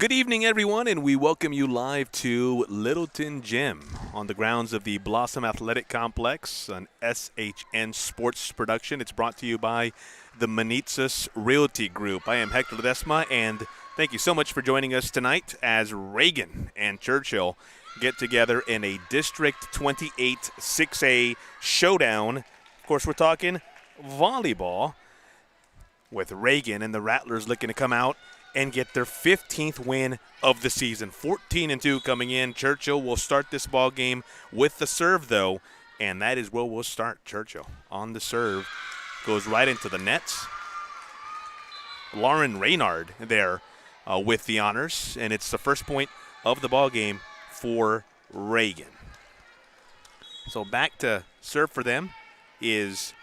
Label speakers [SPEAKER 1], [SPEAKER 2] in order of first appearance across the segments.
[SPEAKER 1] Good evening, everyone, and we welcome you live to Littleton Gym on the grounds of the Blossom Athletic Complex, an SHN Sports production. It's brought to you by the Manitzas Realty Group. I am Hector Ledesma, and thank you so much for joining us tonight as Reagan and Churchill get together in a District 28 6A showdown. Of course, we're talking volleyball with Reagan and the Rattlers looking to come out and get their 15th win of the season. 14-2 coming in. Churchill will start this ball game with the serve, though, and that is where we'll start. Churchill on the serve goes right into the nets. Lauren Reynard there with the honors, and it's the first point of the ball game for Reagan. So back to serve for them is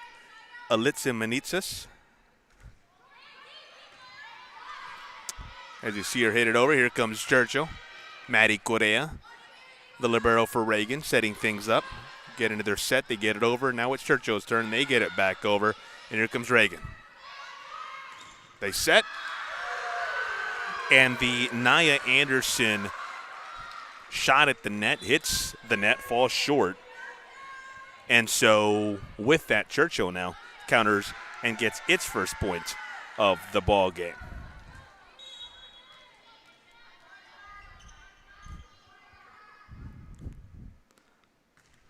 [SPEAKER 1] Alitza Manitzas. As you see her hit it over, here comes Churchill. Maddie Correa, the libero for Reagan, setting things up. Get into their set, they get it over. Now it's Churchill's turn, they get it back over. And here comes Reagan. They set. And the Nia Anderson shot at the net, hits the net, falls short. And so with that, Churchill now counters and gets its first point of the ball game.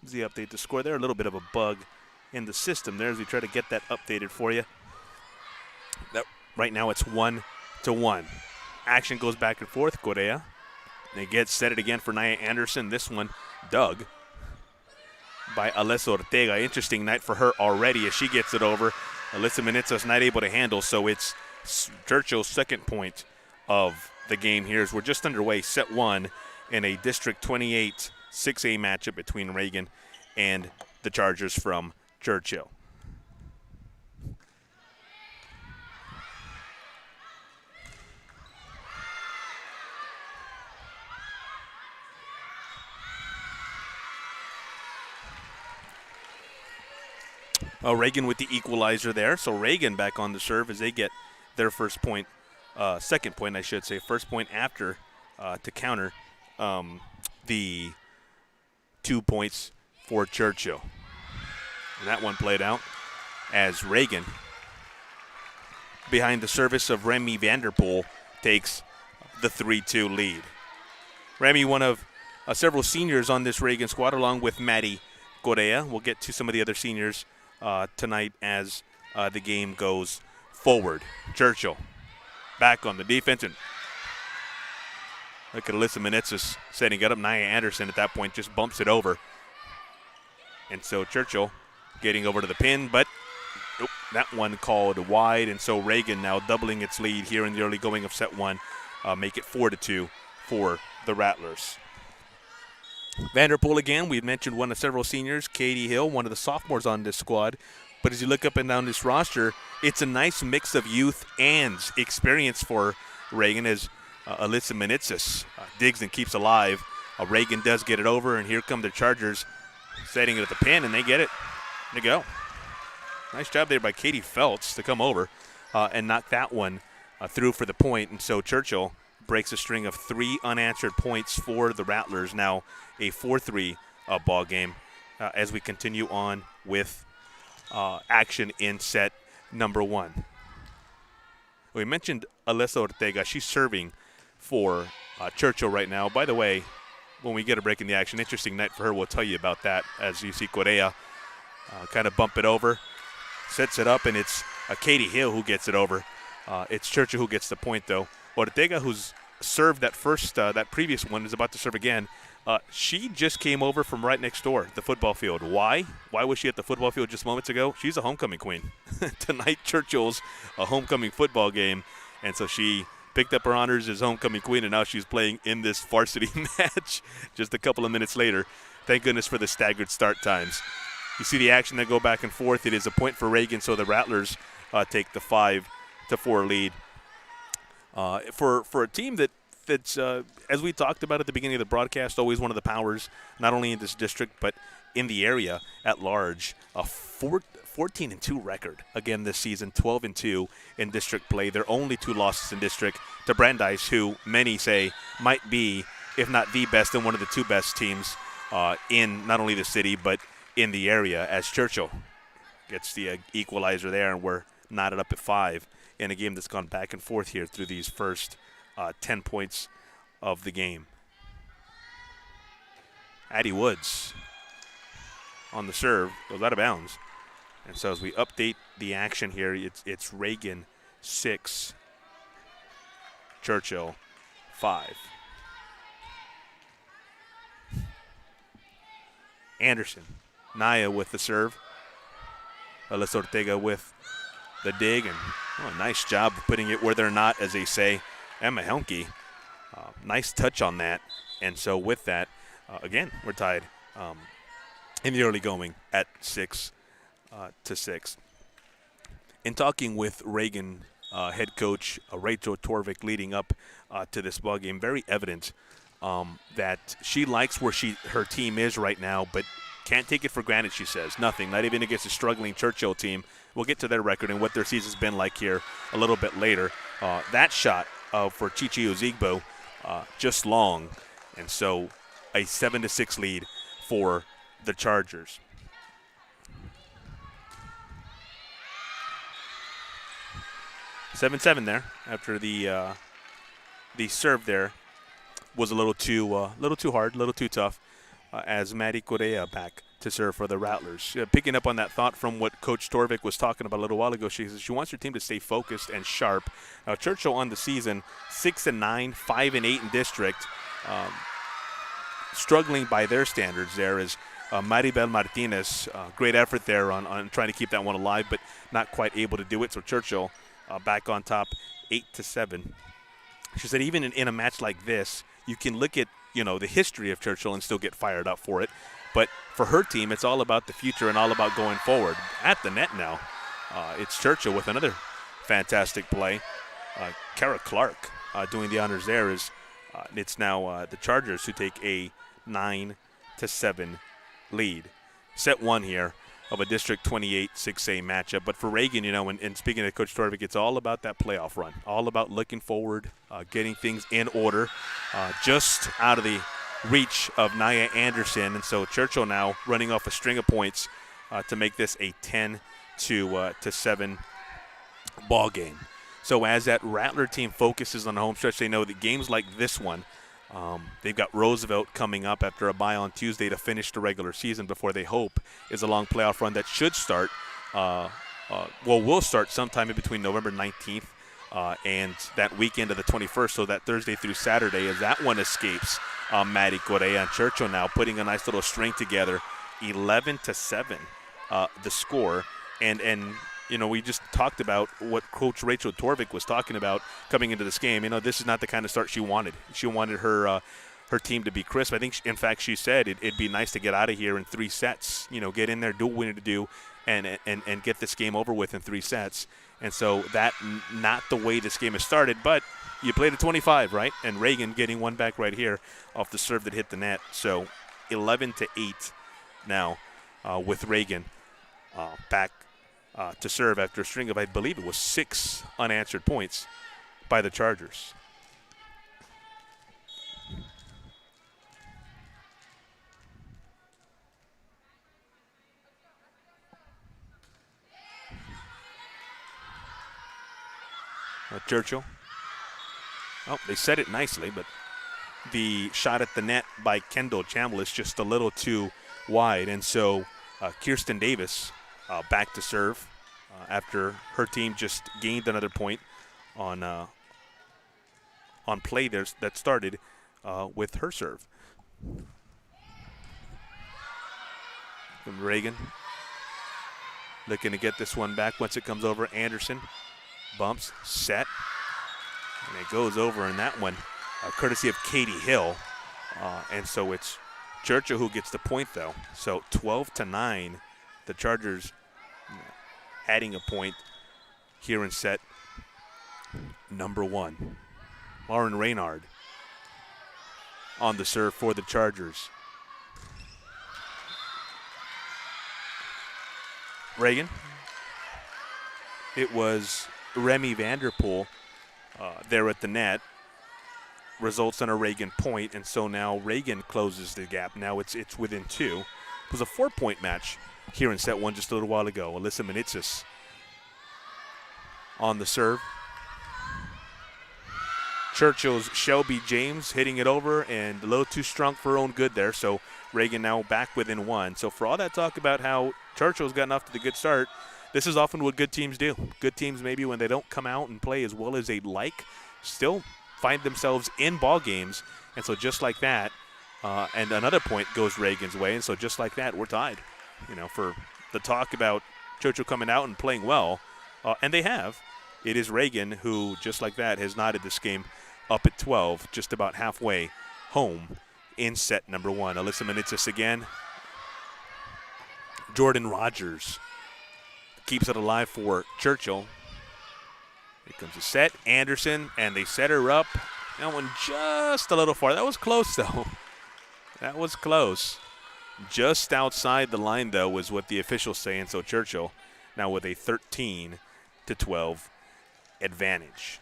[SPEAKER 1] The update to score there. A little bit of a bug in the system there as we try to get that updated for you. Right now it's 1-1. Action goes back and forth. Correa. They get set it again for Nia Anderson. This one dug by Alessa Ortega. Interesting night for her already as she gets it over. Alyssa Manitzas not able to handle, so it's Churchill's second point of the game here as we're just underway. Set one in a District 28 6A matchup between Reagan and the Chargers from Churchill. Reagan with the equalizer there. So Reagan back on the serve as they get their first point, second point, I should say, first point after to counter the 2 points for Churchill. And that one played out as Reagan, behind the service of Remy Vanderpool, takes the 3-2 lead. Remy, one of several seniors on this Reagan squad, along with Maddie Correa. We'll get to some of the other seniors tonight as the game goes forward. Churchill back on the defense, and look at Alyssa Manitzas setting it up. Nia Anderson at that point just bumps it over. And so Churchill getting over to the pin, but that one called wide. And so Reagan now doubling its lead here in the early going of set one, make it 4-2 for the Rattlers. Vanderpool again, we had mentioned one of several seniors, Katie Hill, one of the sophomores on this squad. But as you look up and down this roster, it's a nice mix of youth and experience for Reagan as Alyssa Manitzas digs and keeps alive. Reagan does get it over, and here come the Chargers setting it at the pin, and they get it. There you go. Nice job there by Katie Feltz to come over and knock that one through for the point. And so Churchill breaks a string of 3 unanswered points for the Rattlers. Now a 4-3 ball game as we continue on with action in set number one. We mentioned Alessa Ortega. She's serving for Churchill right now. By the way, when we get a break in the action, interesting night for her. We'll tell you about that as you see Correa kind of bump it over, sets it up, and it's Katie Hill who gets it over. It's Churchill who gets the point, though. Ortega, who's served that first, that previous one, is about to serve again. She just came over from right next door, the football field. Why? Why was she at the football field just moments ago? She's a homecoming queen. Tonight, Churchill's a homecoming football game, and so she picked up her honors as homecoming queen, and now she's playing in this varsity match just a couple of minutes later. Thank goodness for the staggered start times. You see the action that go back and forth. It is a point for Reagan, so the Rattlers take the 5-4 lead. For a team that's, as we talked about at the beginning of the broadcast, always one of the powers, not only in this district but in the area at large. 14 14-2 record again this season, 12-2 in district play. Their only 2 losses in district to Brandeis, who many say might be, if not the best, and one of the 2 best teams in not only the city but in the area, as Churchill gets the equalizer there, and we're knotted up at 5 in a game that's gone back and forth here through these first 10 points of the game. Addie Woods on the serve, goes out of bounds. And so as we update the action here, it's Reagan 6, Churchill 5. Anderson, Naya with the serve. Alyssa Ortega with the dig, and nice job of putting it where they're not, as they say. Emma Helmke, nice touch on that. And so with that, again, we're tied in the early going at 6-6. In talking with Reagan head coach Rachel Torvik leading up to this ball game, very evident that she likes where her team is right now, but can't take it for granted, she says. Nothing, not even against a struggling Churchill team. We'll get to their record and what their season's been like here a little bit later. That shot for Chichi Ozigbo just long, and so a 7-6 lead for the Chargers. Seven there after the serve there was a little too hard, a little too tough, as Maddie Correa back to serve for the Rattlers. Picking up on that thought from what Coach Torvik was talking about a little while ago, she says she wants her team to stay focused and sharp. Now Churchill on the season 6-9, 5-8 in district, struggling by their standards. There is Maribel Martinez, great effort there on trying to keep that one alive, but not quite able to do it. So Churchill back on top, 8-7. She said even in a match like this, you can look at the history of Churchill and still get fired up for it. But for her team, it's all about the future and all about going forward. At the net now, it's Churchill with another fantastic play. Kara Clark doing the honors there. It's now the Chargers who take a 9-7 lead. Set 1 here of a District 28 6A matchup. But for Reagan, and speaking of Coach Torvik, it's all about that playoff run, all about looking forward, getting things in order, just out of the reach of Naya Anderson. And so Churchill now running off a string of points to make this a 10-7 ball game. So as that Rattler team focuses on the home stretch, they know that games like this one, they've got Roosevelt coming up after a bye on Tuesday to finish the regular season before they hope is a long playoff run that should start, will start sometime in between November 19th and that weekend of the 21st, so that Thursday through Saturday, as that one escapes Maddie Correa. And Churchill now putting a nice little string together, 11-7 the score. And we just talked about what Coach Rachel Torvik was talking about coming into this game. This is not the kind of start she wanted. She wanted her team to be crisp. I think, in fact, she said it'd be nice to get out of here in 3 sets. Get in there, do what we need to do, and get this game over with in 3 sets. And so that not the way this game has started, but you played at 25, right? And Reagan getting one back right here off the serve that hit the net. So 11-8 now with Reagan back to serve after a string of, I believe it was 6 unanswered points by the Chargers. Churchill. Oh, they set it nicely, but the shot at the net by Kendall Chambliss is just a little too wide. And so Kirsten Davis back to serve after her team just gained another point on play there that started with her serve. From Reagan looking to get this one back once it comes over. Anderson bumps, set, and it goes over in that one, courtesy of Katie Hill. And so it's Churchill who gets the point, though. So 12-9, the Chargers adding a point here in set number 1. Lauren Reynard on the serve for the Chargers. Reagan it was Remy Vanderpool there at the net. Results in a Reagan point, and so now Reagan closes the gap. Now it's within 2. It was a 4-point match here in set 1 just a little while ago. Alyssa Manitsis on the serve. Churchill's Shelby James hitting it over and a little too strong for her own good there, so Reagan now back within 1. So for all that talk about how Churchill's gotten off to the good start, this is often what good teams do. Good teams, maybe when they don't come out and play as well as they'd like, still find themselves in ball games. And so just like that, and another point goes Reagan's way, and so just like that, we're tied. You know, for the talk about Churchill coming out and playing well, and they have, it is Reagan who, just like that, has knotted this game up at 12, just about halfway home in set number 1. Alyssa Manitsis again. Jordan Rogers keeps it alive for Churchill. Here comes the set. Anderson, and they set her up. That one just a little far. That was close, though. That was close. Just outside the line, though, was what the officials say, and so Churchill now with a 13-12 advantage.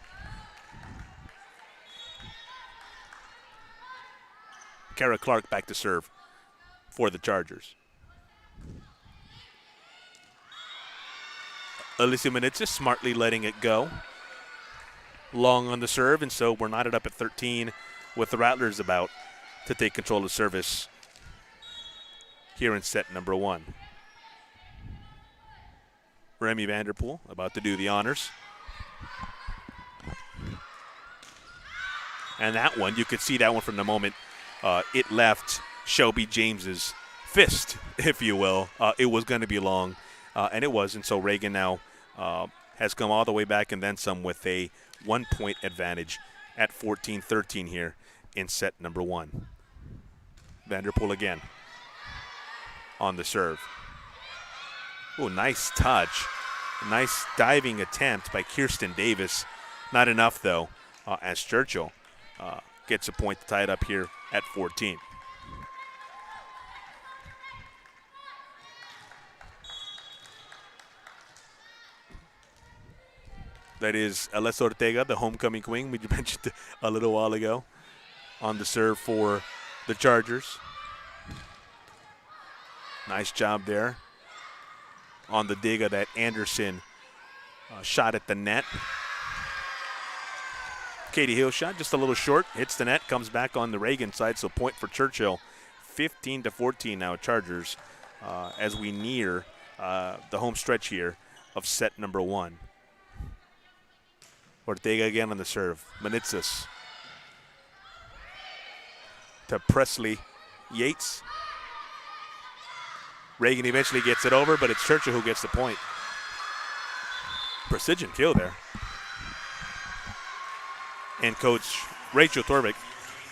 [SPEAKER 1] Kara Clark back to serve for the Chargers. Alyssa Manitsis smartly letting it go. Long on the serve, and so we're knotted up at 13 with the Rattlers about to take control of service here in set number 1. Remy Vanderpool about to do the honors. And that one, you could see that one from the moment it left Shelby James's fist, if you will. It was going to be long, and it was. And so Reagan now has come all the way back and then some with a 1-point advantage at 14-13 here in set number 1. Vanderpool again on the serve. Oh, nice touch. Nice diving attempt by Kirsten Davis. Not enough, though, as Churchill gets a point to tie it up here at 14. That is Alessa Ortega, the homecoming queen we mentioned a little while ago, on the serve for the Chargers. Nice job there on the dig of that Anderson shot at the net. Katie Hill shot just a little short, hits the net, comes back on the Reagan side, so point for Churchill. 15-14 now, Chargers, as we near the home stretch here of set number 1. Ortega again on the serve. Manitsis to Presley Yates. Reagan eventually gets it over, but it's Churchill who gets the point. Precision kill there. And Coach Rachel Torvik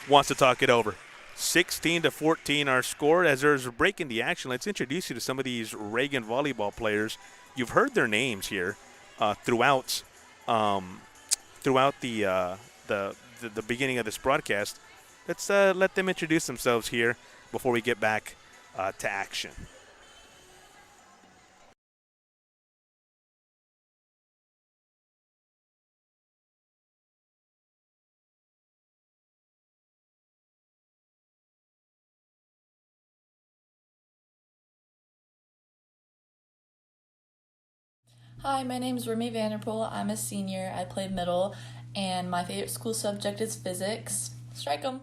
[SPEAKER 1] wants to talk it over. 16-14 our score. As there's a break in the action, let's introduce you to some of these Reagan volleyball players. You've heard their names here throughout the beginning of this broadcast. Let's let them introduce themselves here before we get back to action.
[SPEAKER 2] Hi, my name is Remy Vanderpool. I'm a senior. I play middle, and my favorite school subject is physics. Strike 'em.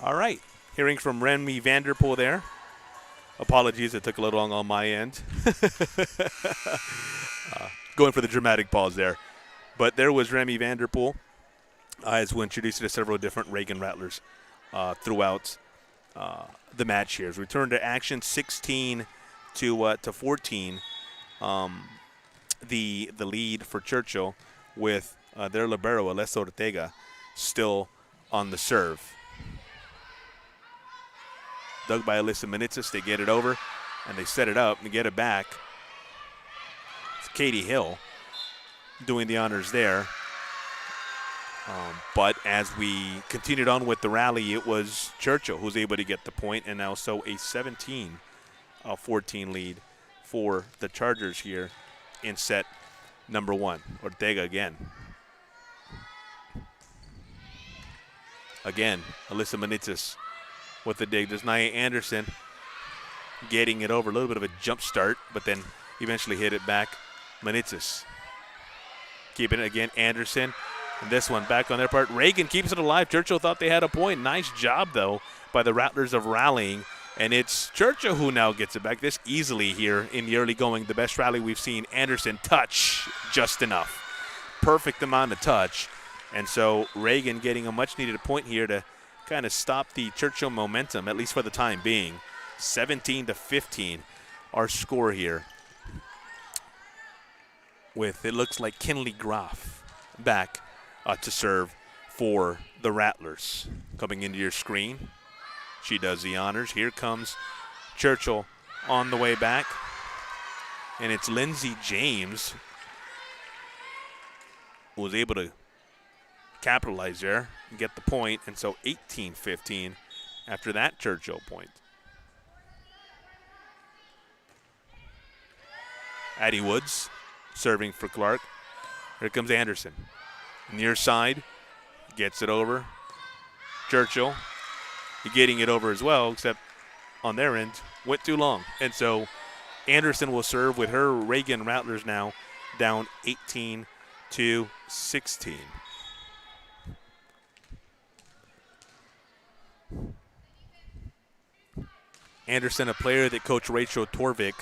[SPEAKER 1] All right. Hearing from Remy Vanderpool there. Apologies, it took a little long on my end. Going for the dramatic pause there. But there was Remy Vanderpool, as we introduced you to several different Reagan Rattlers throughout the match here. As we return to action, 16 to 14. The lead for Churchill with their libero, Alessa Ortega, still on the serve. Dug by Alyssa Manitsis, they get it over, and they set it up and get it back. It's Katie Hill doing the honors there. But as we continued on with the rally, it was Churchill who was able to get the point, and now so a 17-14 lead for the Chargers here in set number 1. Ortega again. Again, Alyssa Manitzis with the dig. There's Nia Anderson getting it over. A little bit of a jump start, but then eventually hit it back. Manitzis keeping it again. Anderson. And this one back on their part. Reagan keeps it alive. Churchill thought they had a point. Nice job, though, by the Rattlers of rallying. And it's Churchill who now gets it back this easily here in the early going. The best rally we've seen. Anderson touch just enough. Perfect amount of touch. And so Reagan getting a much-needed point here to kind of stop the Churchill momentum, at least for the time being. 17-15, our score here. With, it looks like Kinley Groff back to serve for the Rattlers. Coming into your screen, she does the honors. Here comes Churchill on the way back. And it's Lindsey James who was able to capitalize there and get the point. And so 18-15 after that Churchill point. Addie Woods serving for Clark. Here comes Anderson. Near side, gets it over. Churchill getting it over as well, except on their end, went too long. And so Anderson will serve with her Reagan Rattlers now down 18-16. Anderson, a player that Coach Rachel Torvik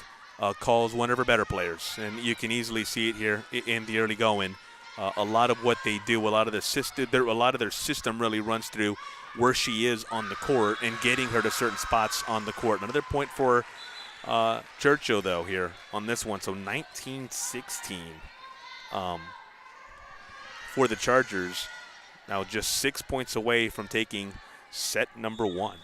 [SPEAKER 1] calls one of her better players, and you can easily see it here in the early going. A lot of what they do, a lot of their system really runs through where she is on the court and getting her to certain spots on the court. Another point for Churchill, though, here on this one. So 19-16 for the Chargers. Now just 6 points away from taking set number 1.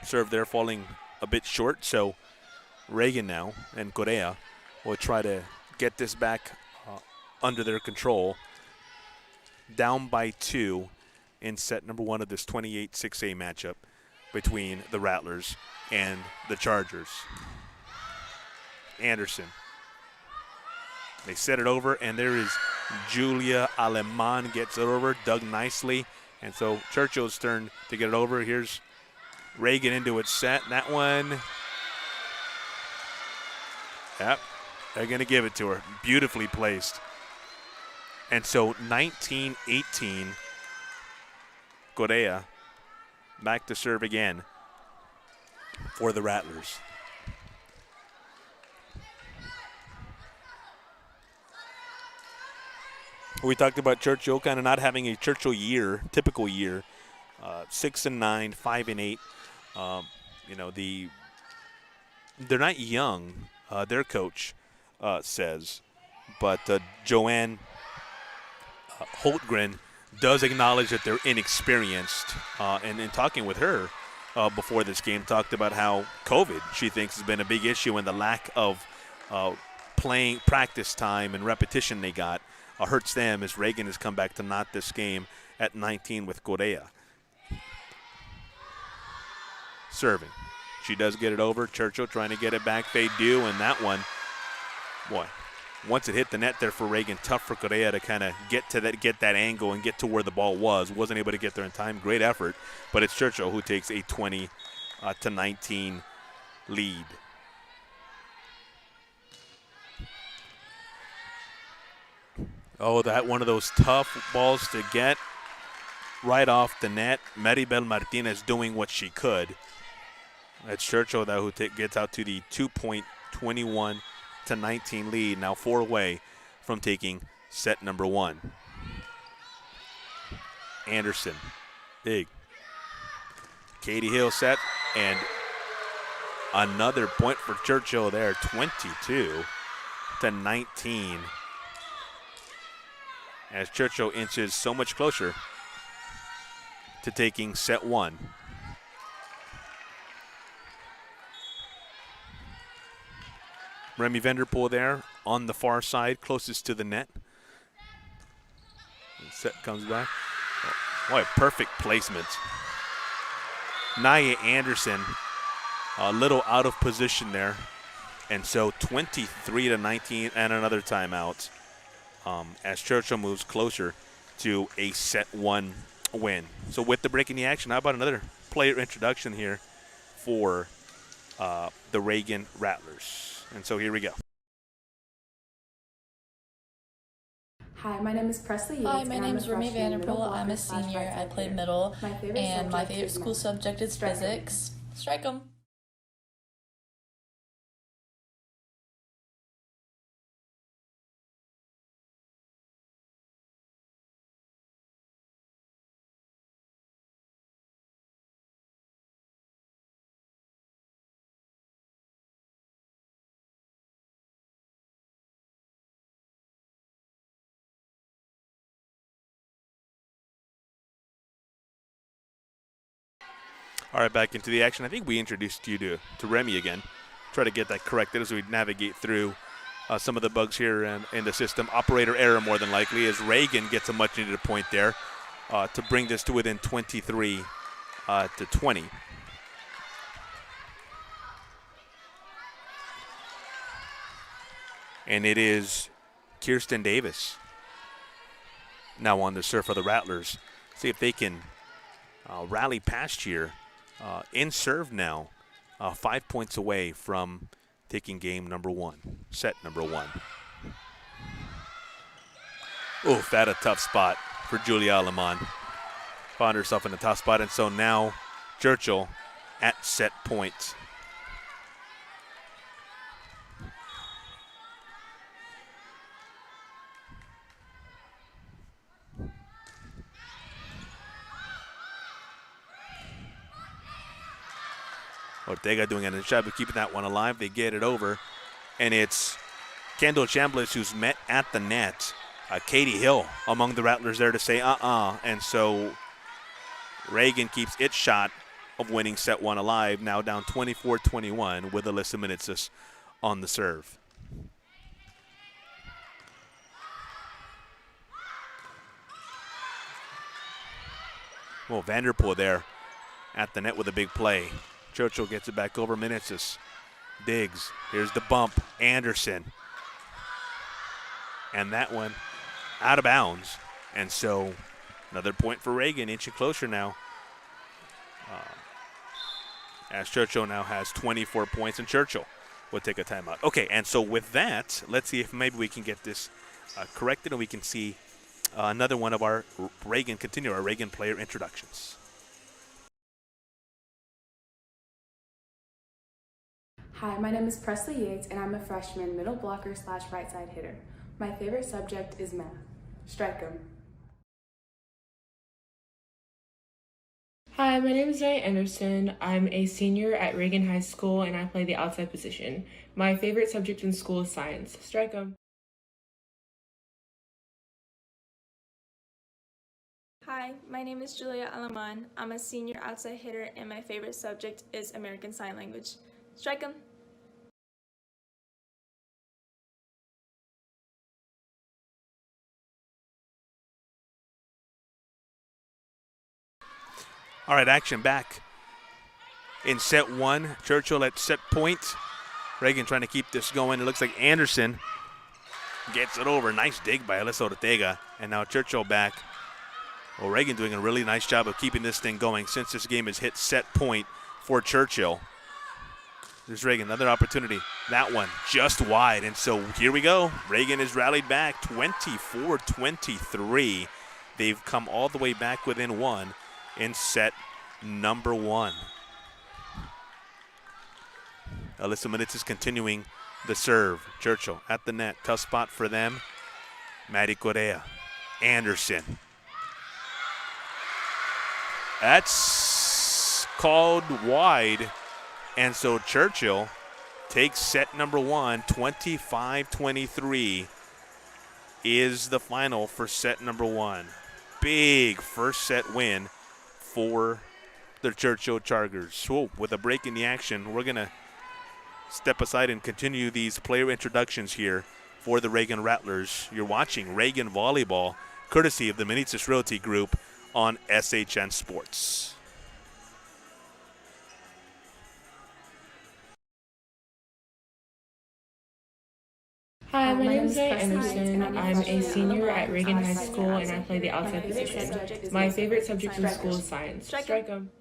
[SPEAKER 1] Serve there falling a bit short, so Reagan now and Correa will try to get this back under their control. Down by 2 in set number 1 of this 28-6A matchup between the Rattlers and the Chargers. Anderson. They set it over, and there is Julia Aleman gets it over, dug nicely, and so Churchill's turn to get it over. Here's Reagan into it set. That one, yep, they're going to give it to her. Beautifully placed. And so 19-18, Correa back to serve again for the Rattlers. We talked about Churchill kind of not having a Churchill year, typical year, 6-9, 5-8. They're not young, their coach says, but Joanne Holtgren does acknowledge that they're inexperienced. And in talking with her before this game, talked about how COVID, she thinks, has been a big issue, and the lack of playing practice time and repetition they got hurts them, as Reagan has come back to knot this game at 19 with Correa. Serving. She does get it over. Churchill trying to get it back. They do, and that one, boy, once it hit the net there for Reagan, tough for Correa to kind of get that angle and get to where the ball was. Wasn't able to get there in time. Great effort, but it's Churchill who takes a 20-19 lead. Oh, that one of those tough balls to get right off the net. Maribel Martinez doing what she could. It's Churchill, though, who gets out to the 2-point 21-19 lead. Now 4 away from taking set number 1. Anderson, big. Katie Hill set, and another point for Churchill there, 22-19. As Churchill inches so much closer to taking set 1. Remy Vanderpool there on the far side, closest to the net. Set comes back. Oh, boy, perfect placement. Nia Anderson a little out of position there. And so 23-19 and another timeout as Churchill moves closer to a set 1 win. So with the break in the action, how about another player introduction here for the Reagan Rattlers? And so here we go.
[SPEAKER 3] Hi, my name is Presley Yates.
[SPEAKER 2] Hi, my name is Remy Vanderpool. I'm a senior. I played middle, and my favorite school subject is physics. Strike 'em.
[SPEAKER 1] All right, back into the action. I think we introduced you to Remy again. Try to get that corrected as we navigate through some of the bugs here in the system. Operator error more than likely as Reagan gets a much-needed point there to bring this to within 23 to 20. And it is Kirsten Davis now on the serve for the Rattlers. See if they can rally past here. In serve now, 5 points away from taking game number 1, set number 1. Oof, that a tough spot for Julia Alemán. Found herself in a tough spot, and so now Churchill at set point. Ortega doing a nice job of keeping that one alive. They get it over, and it's Kendall Chambliss who's met at the net. Katie Hill among the Rattlers there to say and so Reagan keeps its shot of winning set 1 alive, now down 24-21 with Alyssa Minitsis on the serve. Well, Vanderpool there at the net with a big play. Churchill gets it back over. Minitsis digs. Here's the bump. Anderson. And that one out of bounds. And so another point for Reagan, inching closer now. As Churchill now has 24 points, and Churchill will take a timeout. Okay, and so with that, let's see if maybe we can get this corrected and we can see another one of our Reagan player introductions.
[SPEAKER 3] Hi, my name is Presley Yates, and I'm a freshman middle blocker / right side hitter. My favorite subject is math. Strike 'em.
[SPEAKER 4] Hi, my name is Nia Anderson. I'm a senior at Reagan High School, and I play the outside position. My favorite subject in school is science. Strike 'em.
[SPEAKER 5] Hi, my name is Julia Alemán. I'm a senior outside hitter, and my favorite subject is American Sign Language. Strike 'em.
[SPEAKER 1] All right, action back in set 1. Churchill at set point. Reagan trying to keep this going. It looks like Anderson gets it over. Nice dig by Alyssa Ortega. And now Churchill back. Well, Reagan doing a really nice job of keeping this thing going since this game has hit set point for Churchill. There's Reagan, another opportunity. That one just wide. And so here we go. Reagan has rallied back 24-23. They've come all the way back within 1 in set number 1. Alyssa Minitsis continuing the serve. Churchill at the net. Tough spot for them. Maddie Correa. Anderson. That's called wide. And so Churchill takes set number 1. 25-23 is the final for set number 1. Big first set win for the Churchill Chargers. So with a break in the action, we're going to step aside and continue these player introductions here for the Reagan Rattlers. You're watching Reagan Volleyball courtesy of the Manitzis Realty Group on SHN Sports.
[SPEAKER 4] Hi, my name is Zay
[SPEAKER 3] Presley
[SPEAKER 4] Emerson.
[SPEAKER 3] Yates,
[SPEAKER 4] I'm a
[SPEAKER 3] freshman
[SPEAKER 4] senior
[SPEAKER 3] at
[SPEAKER 4] at Reagan High School, and I play the outside position. My favorite subject in school is science. Strike 'em.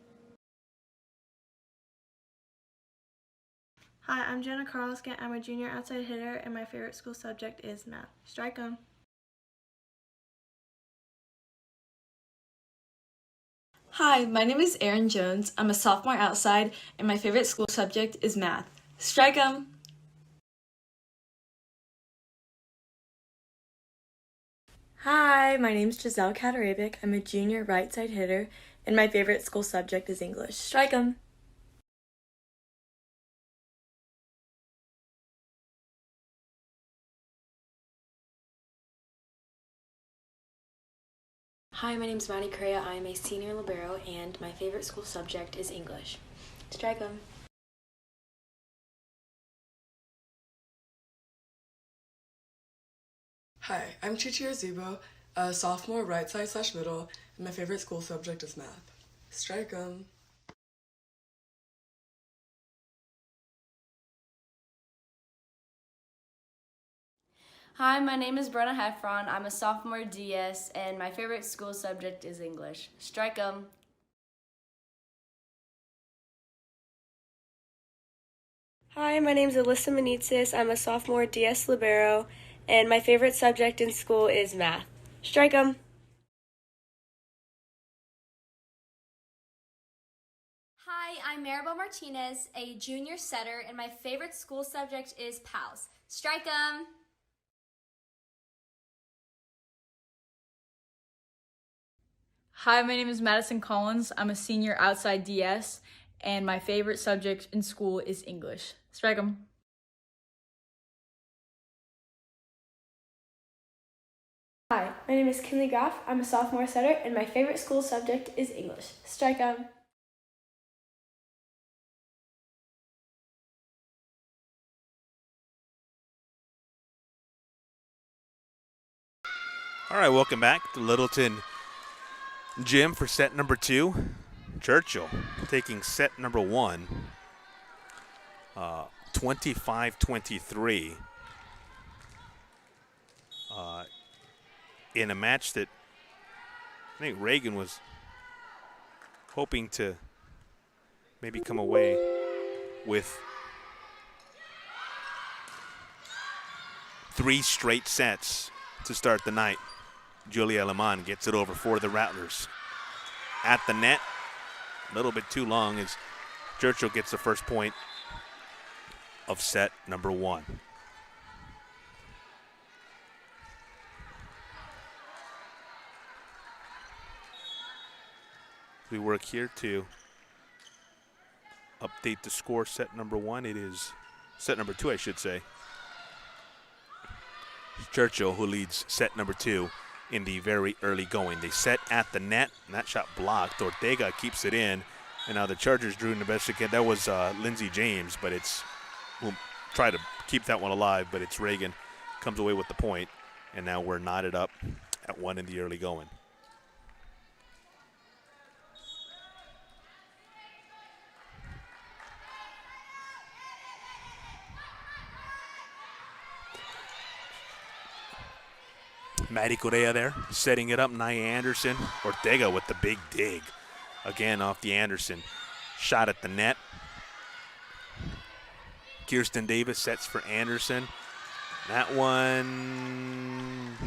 [SPEAKER 5] Hi, I'm Jenna Carlskin. I'm a junior outside hitter, and my favorite school subject is math. Strike 'em.
[SPEAKER 6] Hi, my name is Erin Jones. I'm a sophomore outside, and my favorite school subject is math. Strike 'em!
[SPEAKER 7] Hi, my name's Giselle Katarabic. I'm a junior right side hitter, and my favorite school subject is English. Strike 'em!
[SPEAKER 8] Hi, my name is Maddie Correa. I am a senior libero, and my favorite school subject is English. Strike 'em.
[SPEAKER 9] Hi, I'm Chichiro Zubo, a sophomore right side / middle, and my favorite school subject is math. Strike 'em.
[SPEAKER 10] Hi, my name is Brenna Heffron. I'm a sophomore DS, and my favorite school subject is English. Strike 'em.
[SPEAKER 11] Hi, my name is Alyssa Manitzis. I'm a sophomore DS Libero, and my favorite subject in school is math. Strike 'em.
[SPEAKER 12] Hi, I'm Maribel Martinez, a junior setter, and my favorite school subject is PALS. Strike 'em.
[SPEAKER 13] Hi, my name is Madison Collins. I'm a senior outside DS, and my favorite subject in school is English. Strike 'em.
[SPEAKER 11] Hi, my name is Kinley Goff. I'm a sophomore setter, and my favorite school subject is English. Strike 'em.
[SPEAKER 1] All right, welcome back to Littleton Gym for set number 2. Churchill taking set number 1, 25-23, in a match that I think Reagan was hoping to maybe come away with 3 straight sets to start the night. Julia Lemon gets it over for the Rattlers. At the net, a little bit too long as Churchill gets the first point of set number 1. We work here to update the score. Set number 1, it is set number 2, I should say. Churchill who leads set number 2 in the very early going. They set at the net, and that shot blocked. Ortega keeps it in, and now the Chargers drew in the best they can. That was Lindsey James, but we'll try to keep that one alive, but it's Reagan comes away with the point, and now we're knotted up at 1 in the early going. Maddie Correa there, setting it up. Nia Anderson. Ortega with the big dig. Again off the Anderson. Shot at the net. Kirsten Davis sets for Anderson. That one,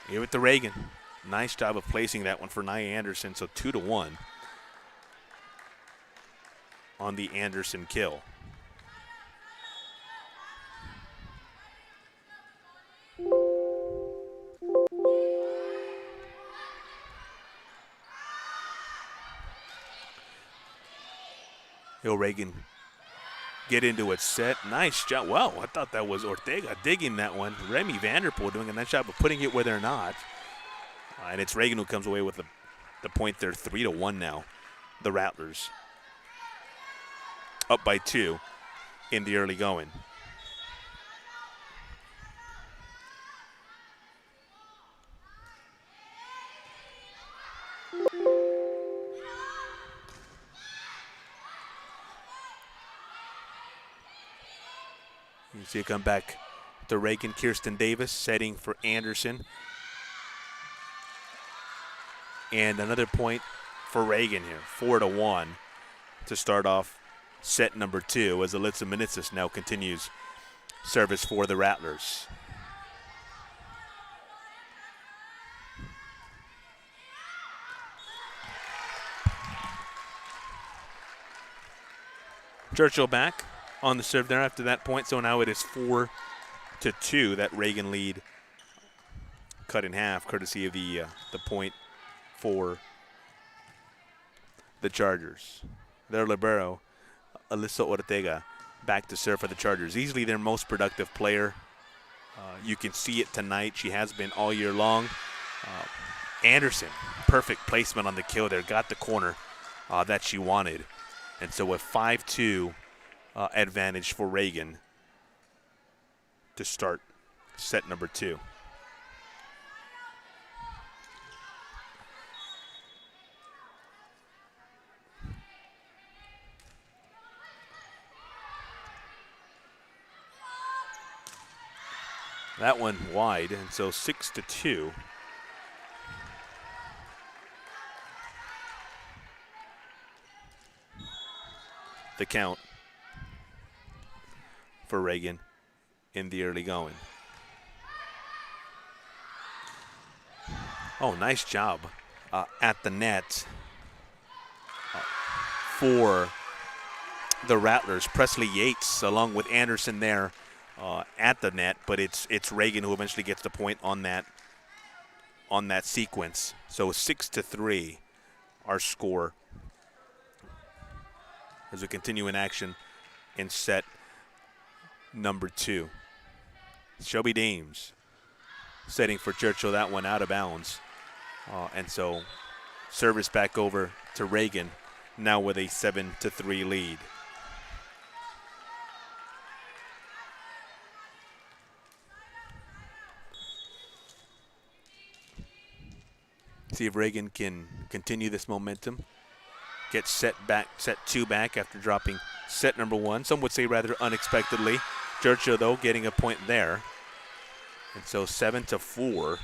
[SPEAKER 1] here with the Reagan. Nice job of placing that one for Nia Anderson, so 2-1 on the Anderson kill. He'll Reagan get into it set. Nice job. Wow, I thought that was Ortega digging that one. Remy Vanderpool doing a nice job of putting it where they're not. And it's Reagan who comes away with the point there, 3-1 now. The Rattlers up by 2 in the early going. You see it come back to Reagan. Kirsten Davis setting for Anderson. And another point for Reagan here, 4-1 to start off set number 2 as Alyssa Menitsis now continues service for the Rattlers. Churchill back on the serve there after that point, so now it is 4-2. That Reagan lead cut in half, courtesy of the point for the Chargers. Their libero, Alyssa Ortega, back to serve for the Chargers. Easily their most productive player. You can see it tonight. She has been all year long. Anderson, perfect placement on the kill there. Got the corner that she wanted. And so a 5-2 advantage for Reagan to start set number 2. That one wide, and so 6-2. The count for Reagan in the early going. Oh, nice job at the net for the Rattlers. Presley Yates along with Anderson there at the net, but it's Reagan who eventually gets the point on that sequence. So 6-3 our score as we continue in action in set number 2. Shelby Dames setting for Churchill, that one out of bounds. And so service back over to Reagan, now with a 7-3 lead. See if Reagan can continue this momentum. Get set 2 back after dropping set number 1. Some would say rather unexpectedly. Churchill, though, getting a point there. And so 7-4,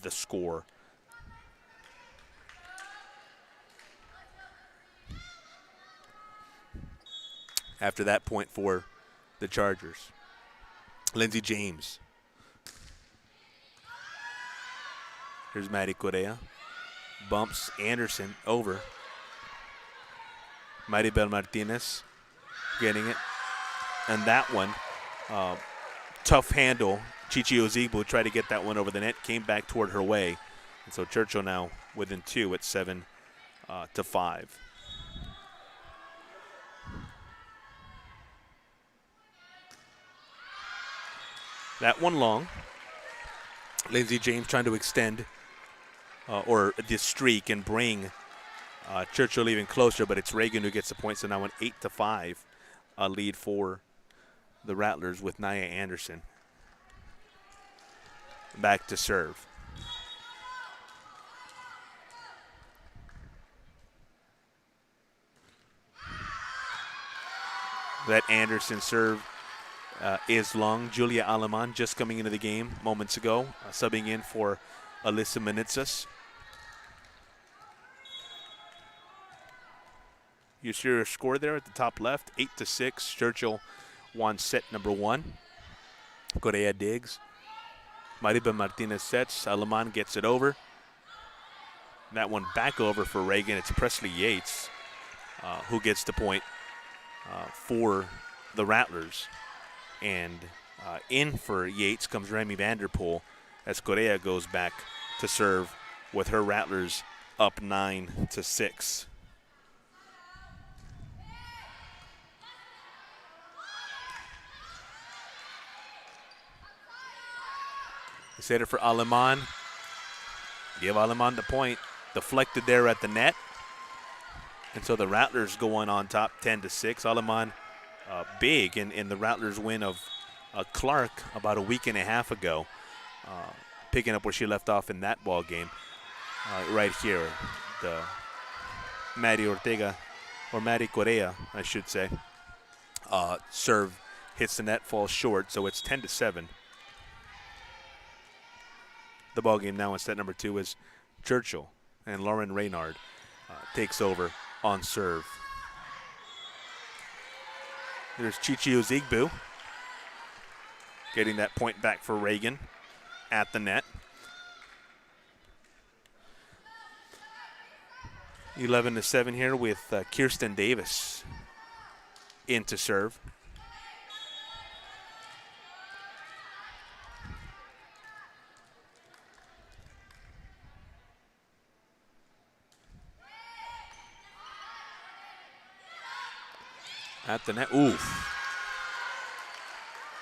[SPEAKER 1] the score. After that point for the Chargers. Lindsey James. Here's Maddie Correa. Bumps Anderson over. Maribel Martinez getting it. And that one, tough handle. Chichi Ozigbo tried to get that one over the net, came back toward her way. And so Churchill now within 2 at 7-5. That one long. Lindsey James trying to extend or this streak and bring Churchill even closer, but it's Reagan who gets the point. So now an 8-5 lead for the Rattlers with Nia Anderson back to serve. That Anderson serve is long. Julia Aleman just coming into the game moments ago, subbing in for Alyssa Menitsis. You see your score there at the top left, 8-6. Churchill won set number 1. Correa digs. Maribel Martinez sets. Aleman gets it over. That one back over for Reagan. It's Presley Yates who gets the point for the Rattlers. And in for Yates comes Remy Vanderpool as Correa goes back to serve with her Rattlers up 9-6. They set it for Aleman. Give Aleman the point. Deflected there at the net. And so the Rattlers go on top 10-6. Aleman big in the Rattlers win of Clark about a week and a half ago. Picking up where she left off in that ball game. Right here, the Maddie Ortega, or Maddie Correa, I should say, Serve hits the net, falls short, so it's 10-7. The ball game now in set number 2 is Churchill, and Lauren Reynard takes over on serve. There's Chichi Ozigbu getting that point back for Reagan at the net. 11-7 here with Kirsten Davis in to serve. At the net, oof.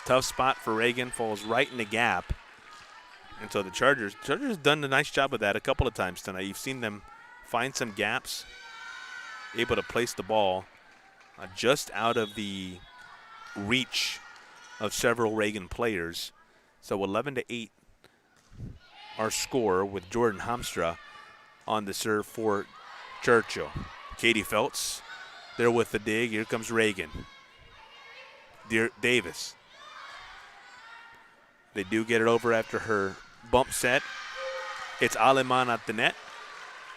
[SPEAKER 1] Tough spot for Reagan, falls right in the gap. And so the Chargers done a nice job of that a couple of times tonight. You've seen them find some gaps, able to place the ball just out of the reach of several Reagan players. So 11-8 our score with Jordan Hamstra on the serve for Churchill. Katie Feltz there with the dig. Here comes Reagan. Davis. They do get it over after her bump set. It's Aleman at the net,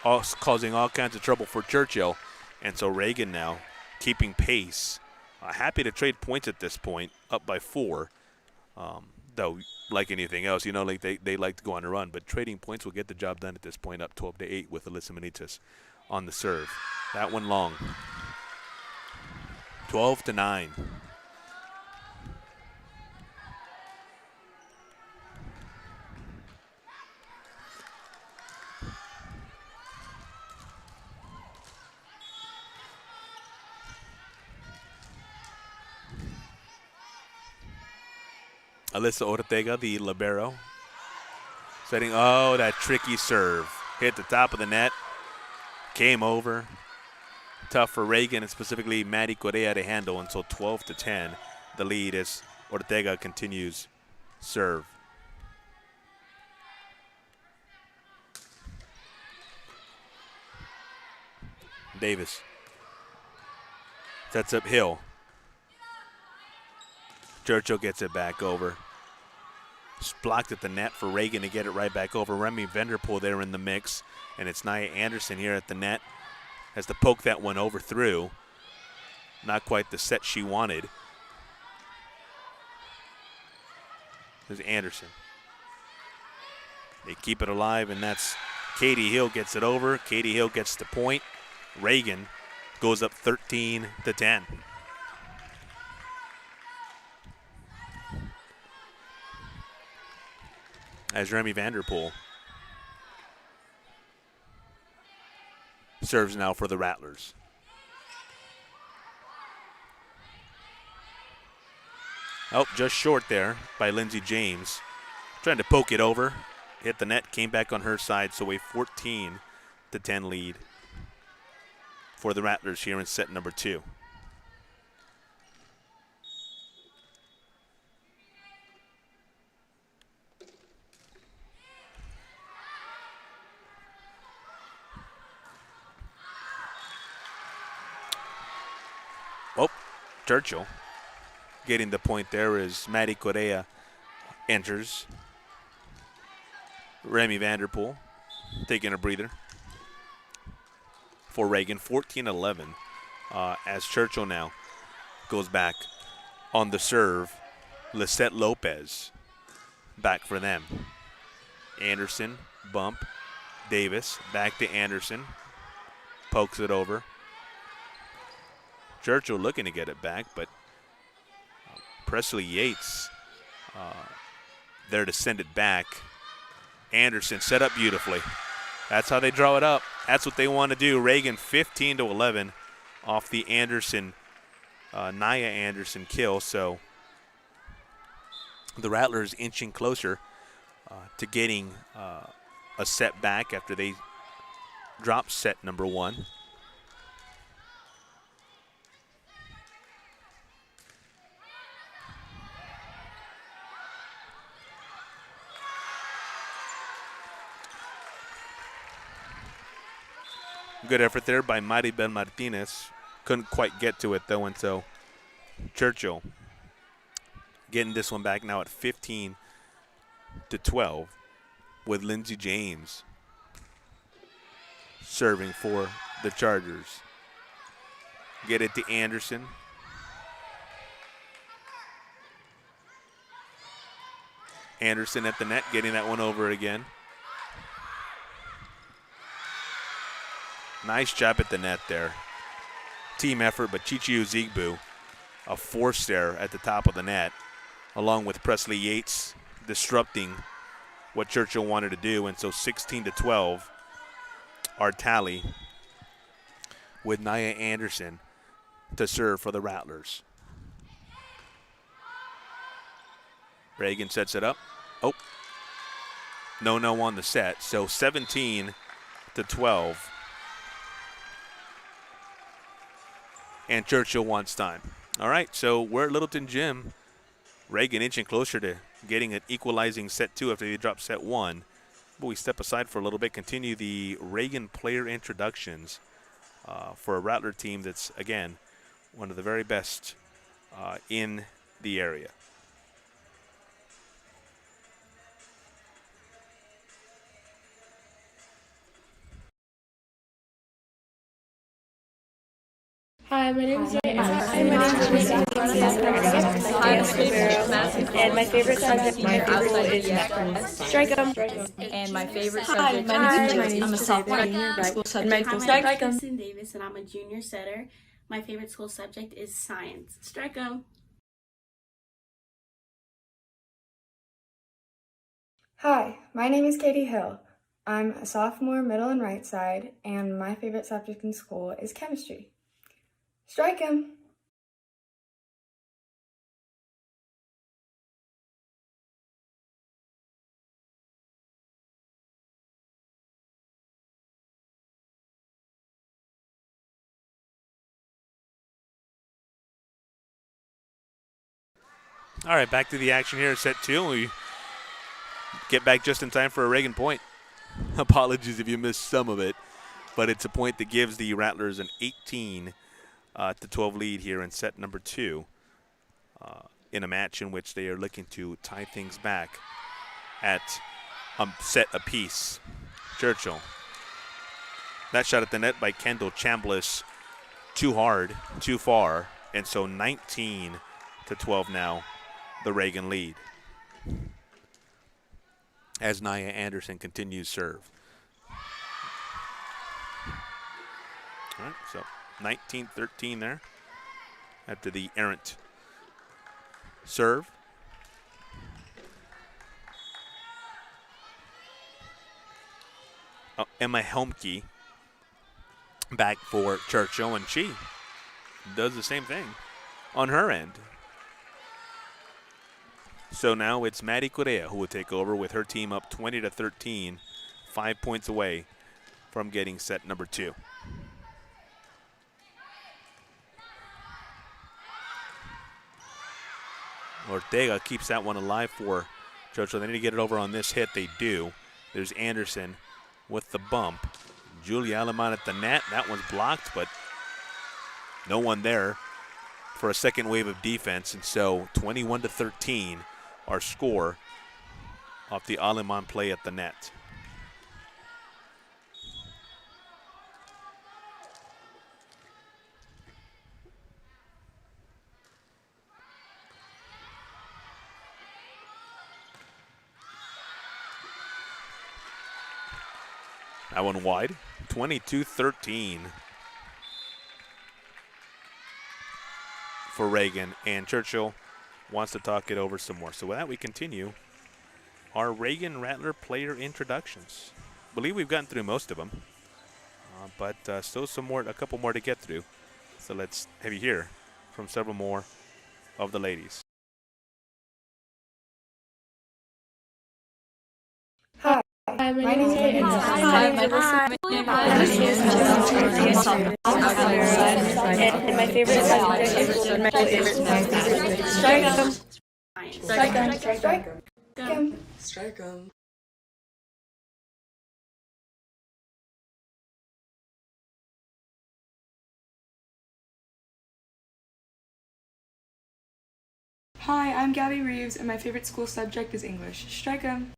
[SPEAKER 1] causing all kinds of trouble for Churchill. And so Reagan now keeping pace. Happy to trade points at this point, up by 4. Though, like anything else, like they like to go on a run. But trading points will get the job done at this point, up 12-8 with Alyssa Benitez on the serve. That one long. 12-9. Alyssa Ortega, the libero, setting, that tricky serve. Hit the top of the net, came over. Tough for Reagan and specifically Maddie Correa to handle until 12-10. The lead as Ortega continues serve. Davis sets up Hill. Churchill gets it back over. It's blocked at the net for Reagan to get it right back over. Remy Vanderpool there in the mix. And it's Nia Anderson here at the net. Has to poke that one over through. Not quite the set she wanted. There's Anderson. They keep it alive, and that's Katie Hill gets it over. Katie Hill gets the point. Reagan goes up 13-10. As Remy Vanderpool serves now for the Rattlers. Oh, just short there by Lindsey James. Trying to poke it over. Hit the net, came back on her side, so a 14-10 lead for the Rattlers here in set number 2. Oh, Churchill getting the point there as Maddie Correa enters. Remy Vanderpool taking a breather for Reagan. 14-11 as Churchill now goes back on the serve. Lisette Lopez back for them. Anderson, bump. Davis back to Anderson. Pokes it over. Churchill looking to get it back, but Presley Yates there to send it back. Anderson set up beautifully. That's how they draw it up. That's what they want to do. Reagan 15-11 off the Anderson, Nia Anderson kill. So the Rattlers inching closer to getting a set back after they dropped set number 1. Good effort there by Maribel Martinez. Couldn't quite get to it, though, and so Churchill getting this one back now at 15-12 with Lindsey James serving for the Chargers. Get it to Anderson. Anderson at the net, getting that one over again. Nice job at the net there. Team effort, but Chichi Uzigbu, a force there at the top of the net, along with Presley Yates disrupting what Churchill wanted to do. And so 16-12, our tally with Nia Anderson to serve for the Rattlers. Reagan sets it up. Oh, no on the set. So 17-12. And Churchill wants time. All right, so we're at Littleton Gym. Reagan inching closer to getting an equalizing set 2 after they drop set 1. But we step aside for a little bit, continue the Reagan player introductions for a Rattler team that's, again, one of the very best in the area.
[SPEAKER 11] Hi, my name is Reagan. And my favorite subject is math. Strike 'em.
[SPEAKER 13] And my favorite
[SPEAKER 6] Hi,
[SPEAKER 13] subject
[SPEAKER 6] my name is I'm a sophomore
[SPEAKER 12] Hi,
[SPEAKER 6] school
[SPEAKER 12] my
[SPEAKER 6] subject.
[SPEAKER 12] name is
[SPEAKER 6] Strike 'em.
[SPEAKER 12] Kristen Davis, and I'm a junior setter. My favorite school subject is science. Strike 'em.
[SPEAKER 14] Hi, my name is Katie Hill. I'm a sophomore middle and right side, and my favorite subject in school is chemistry. Strike 'em!
[SPEAKER 1] All right, back to the action here at set 2. We get back just in time for a Reagan point. Apologies if you missed some of it, but it's a point that gives the Rattlers an 18-12 lead here in set number 2 in a match in which they are looking to tie things back at a set apiece. Churchill. That shot at the net by Kendall Chambliss. Too hard, too far, and so 19-12 now, the Reagan lead. As Nia Anderson continues serve. All right, so 19-13 there after the errant serve. Oh, Emma Helmke back for Churchill, and she does the same thing on her end. So now it's Maddie Correa who will take over with her team up 20-13, 5 points away from getting set number 2. Ortega keeps that one alive for Churchill. They need to get it over on this hit. They do. There's Anderson with the bump. Julia Aleman at the net. That one's blocked, but no one there for a second wave of defense. And so 21-13, our score off the Aleman play at the net. That one wide, 22-13 for Reagan, and Churchill wants to talk it over some more. So with that, we continue our Reagan Rattler player introductions. I believe we've gotten through most of them, but still a couple more to get through. So let's have you hear from several more of the ladies.
[SPEAKER 14] Hi, my name is Reagan. And my favorite subject is strike 'em. Strike 'em. Strike 'em.
[SPEAKER 9] Strike 'em.
[SPEAKER 11] Hi, I'm Gabby Reeves, and my favorite school subject is English. Strike 'em!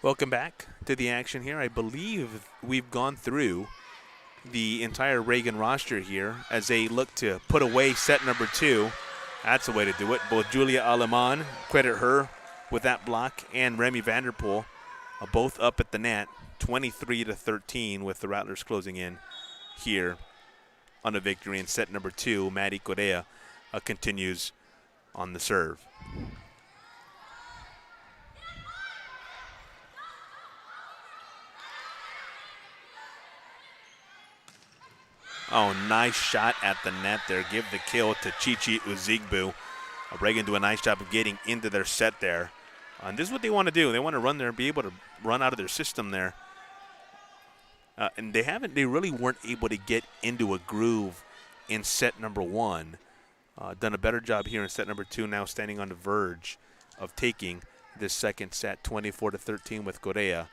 [SPEAKER 1] Welcome back to the action here. I believe we've gone through the entire Reagan roster here as they look to put away set number 2. That's the way to do it. Both Julia Aleman, credit her with that block, and Remy Vanderpool both up at the net, 23-13, with the Rattlers closing in here on a victory in set number 2. Maddie Correa continues on the serve. Oh, nice shot at the net there. Give the kill to Chichi Uzigbu. Reagan do a nice job of getting into their set there. And this is what they want to do. They want to run there and be able to run out of their system there. And they really weren't able to get into a groove in set number 1. Done a better job here in set number 2, now standing on the verge of taking this second set, 24-13, with Correa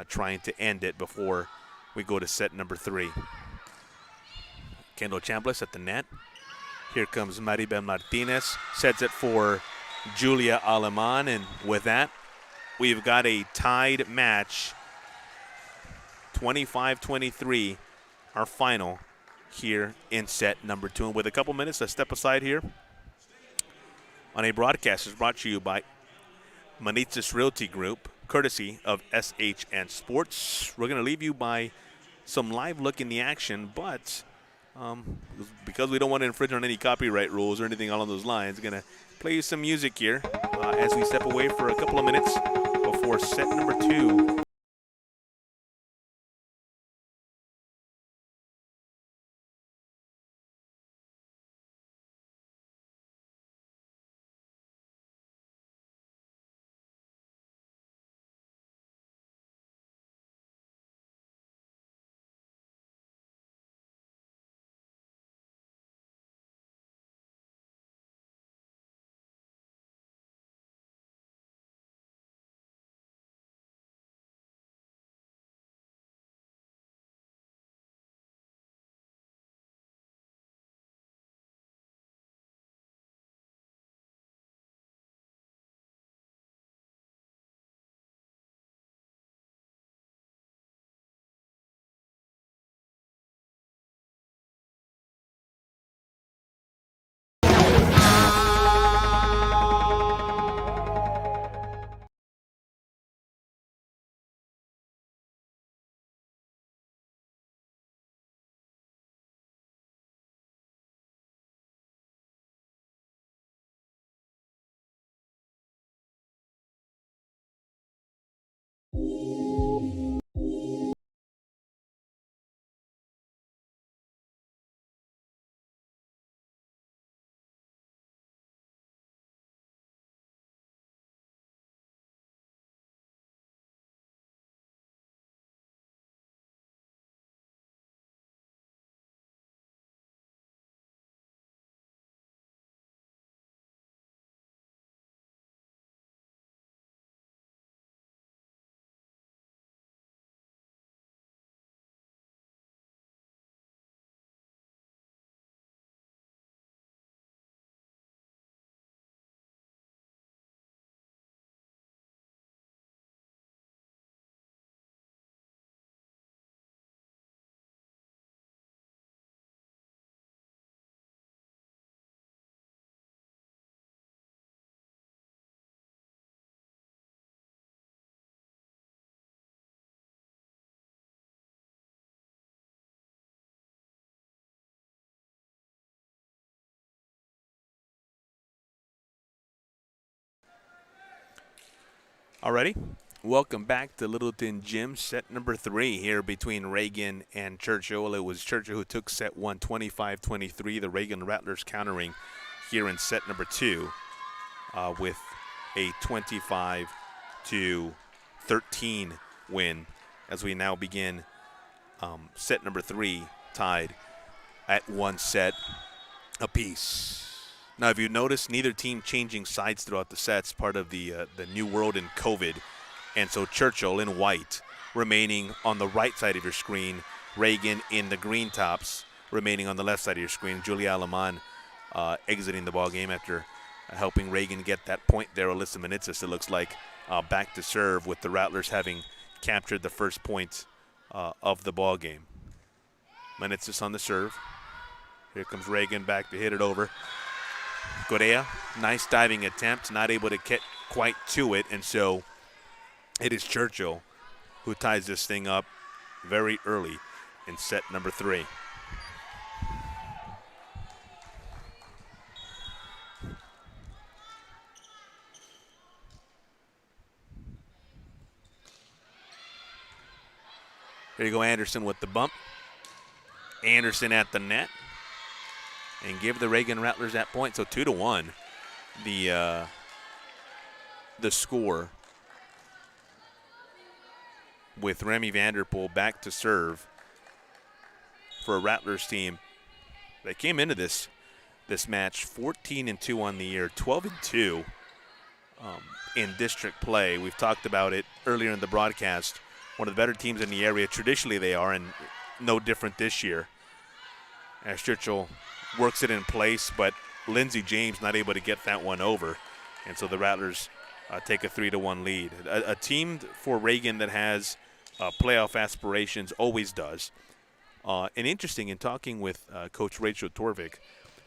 [SPEAKER 1] trying to end it before we go to set number 3. Kendall Chambliss at the net. Here comes Maribel Martinez, sets it for Julia Aleman, and with that, we've got a tied match, 25-23, our final here in set number 2. And with a couple minutes to step aside here on a broadcast is brought to you by Manitzis Realty Group, courtesy of SHN Sports. We're going to leave you by some live look in the action, but because we don't want to infringe on any copyright rules or anything along those lines, going to play you some music here as we step away for a couple of minutes before set number 2. Alrighty, welcome back to Littleton Gym. Set number 3 here between Reagan and Churchill. It was Churchill who took set 1, 25-23. The Reagan Rattlers countering here in set number 2 with a 25-13 win as we now begin set number 3 tied at 1 set apiece. Now, if you notice, neither team changing sides throughout the sets, part of the new world in COVID. And so Churchill in white remaining on the right side of your screen, Reagan in the green tops remaining on the left side of your screen. Julia Aleman exiting the ball game after helping Reagan get that point there. Alyssa Manitsis, it looks like, back to serve, with the Rattlers having captured the first point of the ball game. Manitsis on the serve. Here comes Reagan back to hit it over. Correa, nice diving attempt, not able to get quite to it, and so it is Churchill who ties this thing up very early in set number 3. There you go, Anderson with the bump. Anderson at the net. And give the Reagan Rattlers that point. So 2-1, the score, with Remy Vanderpool back to serve for a Rattlers team that came into this match 14-2 on the year, 12-2 in district play. We've talked about it earlier in the broadcast. One of the better teams in the area. Traditionally they are, and no different this year, as Churchill works it in place, but Lindsey James not able to get that one over. And so the Rattlers take a 3-1 lead. A team for Reagan that has playoff aspirations, always does. And interesting, in talking with Coach Rachel Torvik,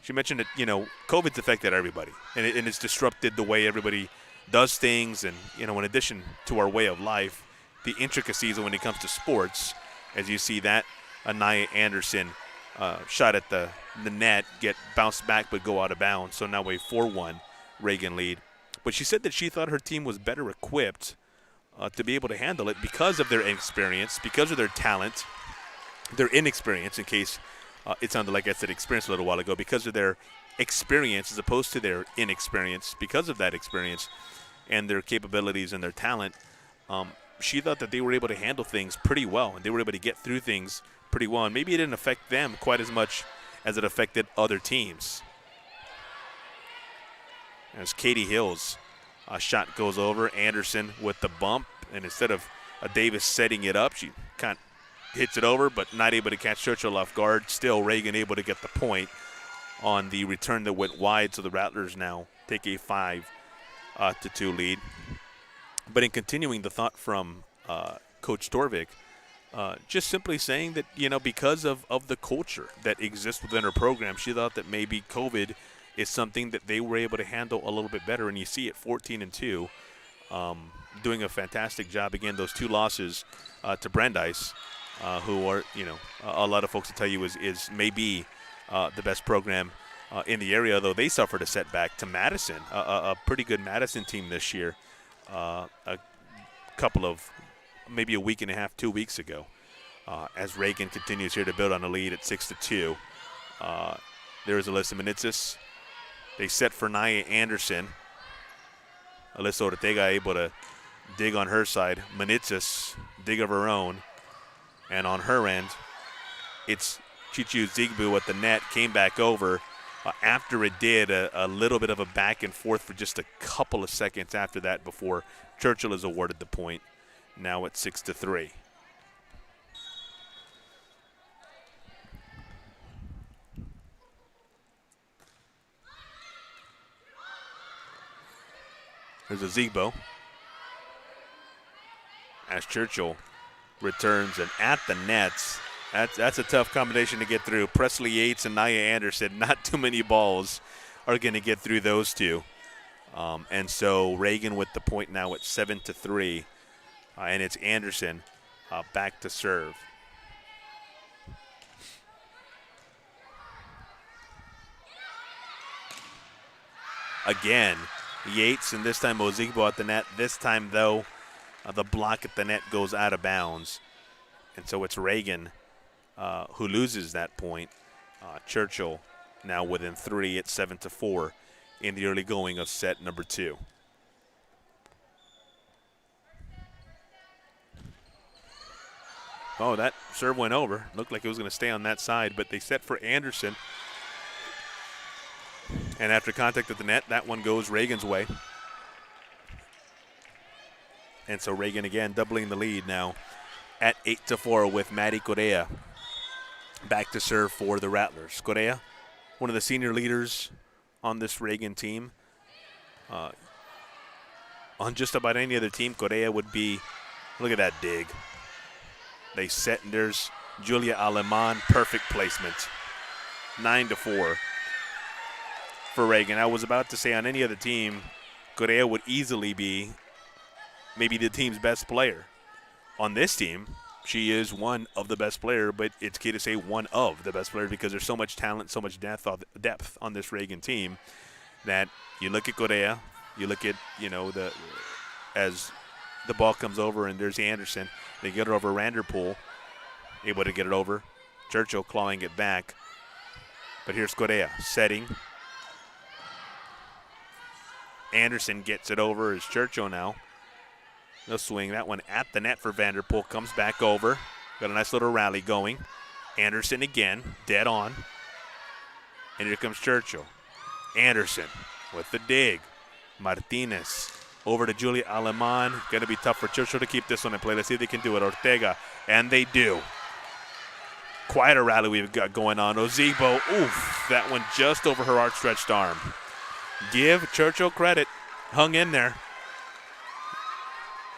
[SPEAKER 1] she mentioned that, COVID's affected everybody, and it's disrupted the way everybody does things. And, in addition to our way of life, the intricacies when it comes to sports, as you see that Anaya Anderson shot at the net, get bounced back but go out of bounds. So now a 4-1 Reagan lead. But she said that she thought her team was better equipped to be able to handle it because of their inexperience, because of their talent, their inexperience, in case it sounded like I said experience a little while ago, because of their experience as opposed to their inexperience, because of that experience and their capabilities and their talent. She thought that they were able to handle things pretty well, and they were able to get through things pretty well. And maybe it didn't affect them quite as much as it affected other teams. As Katie Hill's shot goes over, Anderson with the bump, and instead of Davis setting it up, she kind of hits it over, but not able to catch Churchill off guard. Still, Reagan able to get the point on the return that went wide, so the Rattlers now take a 5-2 lead. But in continuing the thought from Coach Torvik, just simply saying that, because of the culture that exists within her program, she thought that maybe COVID is something that they were able to handle a little bit better. And you see it 14-2, doing a fantastic job. Again, those 2 losses to Brandeis, who are, a lot of folks will tell you is maybe the best program in the area, though they suffered a setback to Madison, a pretty good Madison team this year, a couple of, maybe a week and a half, 2 weeks ago, as Reagan continues here to build on a lead at 6-2. There is Alyssa Manitsis. They set for Nia Anderson. Alyssa Ortega able to dig on her side. Manitsis, dig of her own. And on her end, it's Chichu Zigbu at the net, came back over. After it did, a little bit of a back and forth for just a couple of seconds after that before Churchill is awarded the point. Now at 6-3. There's a Zigbo. As Churchill returns, and at the nets, that's a tough combination to get through. Presley Yates and Nia Anderson, not too many balls are going to get through those two. And so Reagan with the point now at 7-3. And it's Anderson back to serve. Again, Yates, and this time Ozigbo at the net. This time, though, the block at the net goes out of bounds. And so it's Reagan who loses that point. Churchill now within 3 at 7-4 in the early going of set number 2. Oh, that serve went over. Looked like it was going to stay on that side, but they set for Anderson. And after contact at the net, that one goes Reagan's way. And so Reagan again doubling the lead now at 8-4 with Maddie Correa back to serve for the Rattlers. Correa, one of the senior leaders on this Reagan team. On just about any other team, Correa would be, look at that dig. They set, and there's Julia Aleman, perfect placement. 9-4 for Reagan. I was about to say on any other team, Correa would easily be maybe the team's best player. On this team, she is one of the best player, but it's key to say one of the best players because there's so much talent, so much depth on this Reagan team that you look at Correa, you look at, as the ball comes over and there's Anderson. They get it over Vanderpool, able to get it over. Churchill clawing it back. But here's Correa setting. Anderson gets it over as Churchill now. They'll swing that one at the net for Vanderpool. Comes back over. Got a nice little rally going. Anderson again, dead on. And here comes Churchill. Anderson with the dig. Martinez over to Julia Aleman. Going to be tough for Churchill to keep this one in play. Let's see if they can do it. Ortega, and they do. Quite a rally we've got going on. Ozigbo, oof, that one just over her outstretched arm. Give Churchill credit. Hung in there,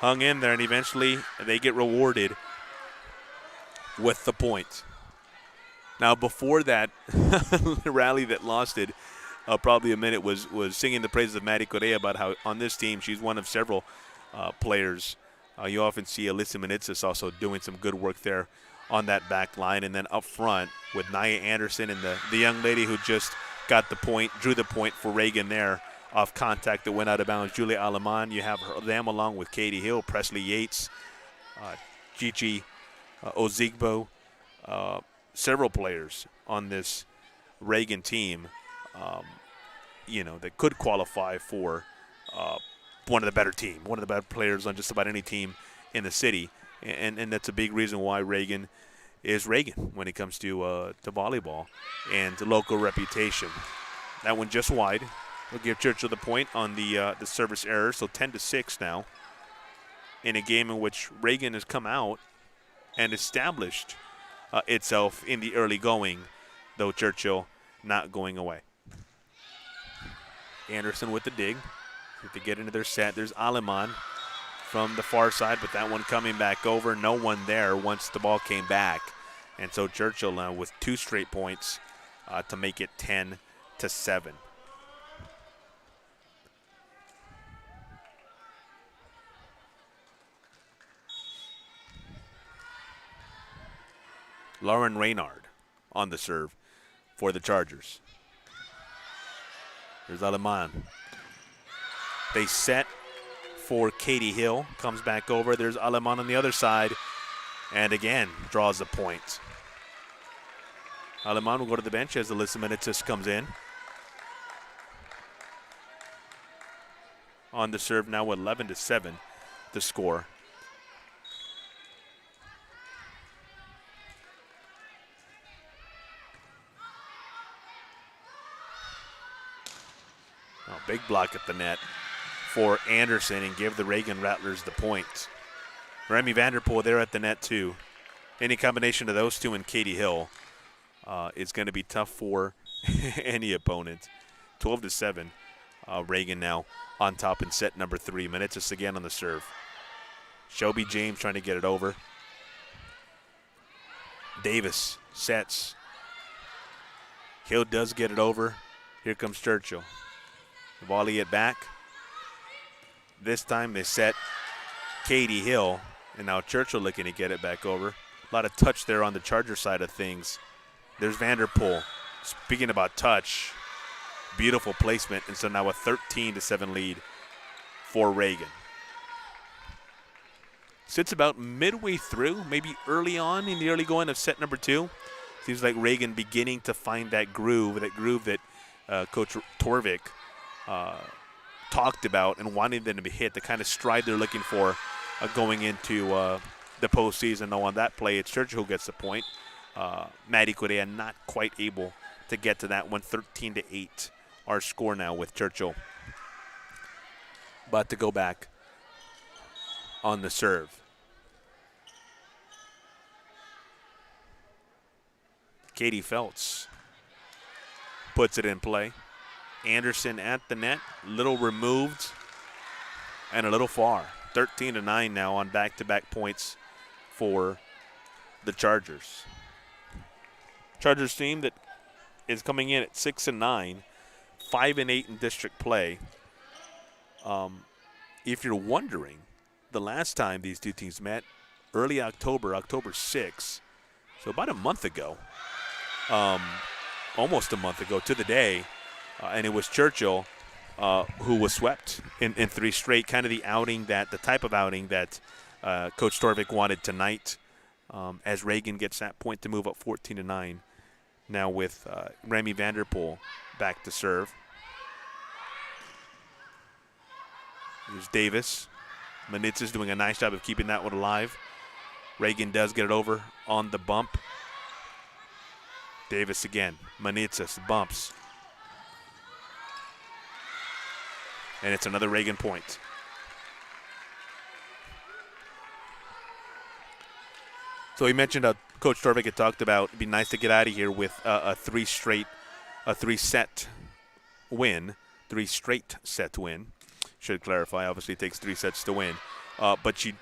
[SPEAKER 1] and eventually they get rewarded with the point. Now, before that rally that lost it, probably a minute, was singing the praises of Maddie Correa about how on this team she's one of several players. You often see Alyssa Menitsis also doing some good work there on that back line. And then up front with Nia Anderson and the young lady who just got the point, drew the point for Reagan there off contact that went out of bounds, Julia Aleman. You have them along with Katie Hill, Presley Yates, Gigi Ozigbo, several players on this Reagan team, that could qualify for one of the better players on just about any team in the city. And that's a big reason why Reagan is Reagan when it comes to volleyball and the local reputation. That one just wide. We'll give Churchill the point on the service error, so 10-6 now in a game in which Reagan has come out and established itself in the early going, though Churchill not going away. Anderson with the dig. If they get into their set, there's Aleman from the far side, but that one coming back over. No one there once the ball came back. And so Churchill now with 2 straight points to make it 10-7. Lauren Reynard on the serve for the Chargers. There's Aleman. They set for Katie Hill. Comes back over. There's Aleman on the other side. And again, draws a point. Aleman will go to the bench as Alyssa Menitsis comes in. On the serve now with 11-7 to score. Big block at the net for Anderson and give the Reagan Rattlers the point. Remy Vanderpool there at the net too. Any combination of those two and Katie Hill is going to be tough for any opponent. 12-7. Reagan now on top in set number 3. Menitsis again on the serve. Shelby James trying to get it over. Davis sets. Hill does get it over. Here comes Churchill. Volley it back. This time they set Katie Hill, and now Churchill looking to get it back over. A lot of touch there on the Charger side of things. There's Vanderpool. Speaking about touch, beautiful placement, and so now a 13-7 lead for Reagan. Sits about midway through, maybe early on in the early going of set number 2. Seems like Reagan beginning to find that groove that Coach Torvik talked about and wanting them to be hit, the kind of stride they're looking for going into the postseason. Now on that play, it's Churchill who gets the point. Maddie Correa not quite able to get to that one. 13-8 our score now with Churchill about to go back on the serve. Katie Feltz puts it in play. Anderson at the net, little removed and a little far. 13-9 now on back-to-back points for the Chargers. Chargers team that is coming in at 6-9, 5-8 in district play. If you're wondering, the last time these two teams met, early October, October 6th, so about a month ago, almost a month ago to the day, and it was Churchill who was swept in 3 straight, kind of the type of outing that Coach Torvik wanted tonight, as Reagan gets that point to move up 14-9. Now with Remy Vanderpool back to serve. There's Davis. Manitza's doing a nice job of keeping that one alive. Reagan does get it over on the bump. Davis again. Manitza bumps. And it's another Reagan point. So he mentioned Coach Torvik had talked about it'd be nice to get out of here with a 3-set win. 3 straight set win. Should clarify, obviously it takes 3 sets to win. But she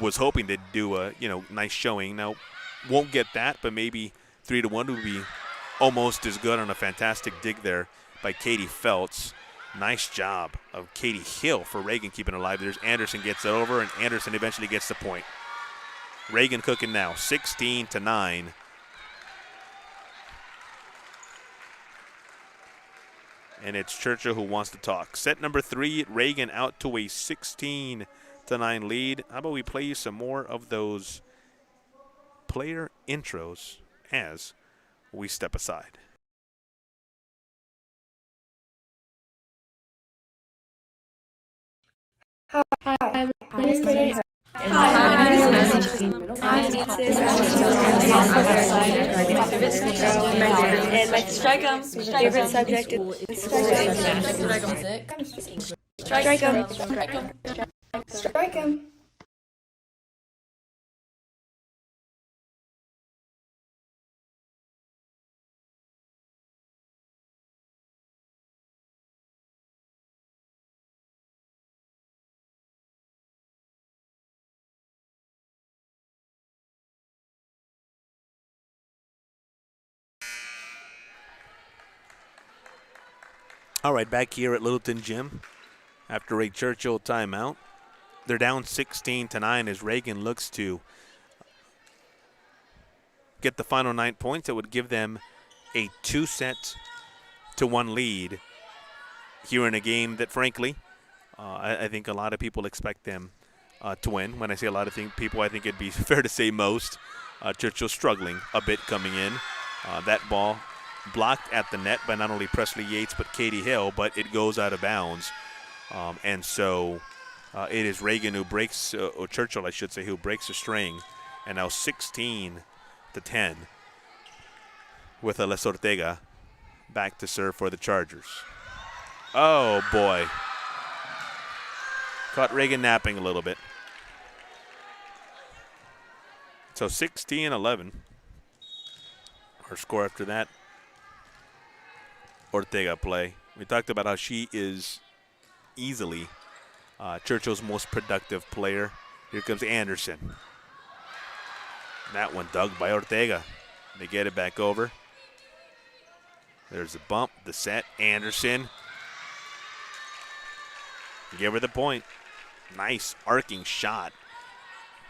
[SPEAKER 1] was hoping to do a nice showing. Now, won't get that, but maybe 3-1 would be almost as good on a fantastic dig there by Katie Feltz. Nice job of Katie Hill for Reagan keeping it alive. There's Anderson gets it over, and Anderson eventually gets the point. Reagan cooking now, 16-9. And it's Churchill who wants to talk. Set number 3, Reagan out to a 16-9 lead. How about we play you some more of those player intros as we step aside.
[SPEAKER 14] Hi, my name is Katie Hill.
[SPEAKER 6] And my favorite subject is
[SPEAKER 14] Strike 'em. Strike 'em.
[SPEAKER 1] All right, back here at Littleton Gym after a Churchill timeout. They're down 16-9 as Reagan looks to get the final 9 points. That would give them a 2-1 lead here in a game that, frankly, I think a lot of people expect them to win. When I say a lot of people, I think it'd be fair to say most. Churchill struggling a bit coming in. That ball blocked at the net by not only Presley Yates but Katie Hill, but it goes out of bounds. And so it is Reagan who breaks, or Churchill, I should say, who breaks the string. And now 16-10 with Alyssa Ortega back to serve for the Chargers. Oh, boy. Caught Reagan napping a little bit. So 16-11. Our score after that. Ortega play. We talked about how she is easily Churchill's most productive player. Here comes Anderson. That one dug by Ortega. They get it back over. There's the bump, the set. Anderson. Give her the point. Nice arcing shot.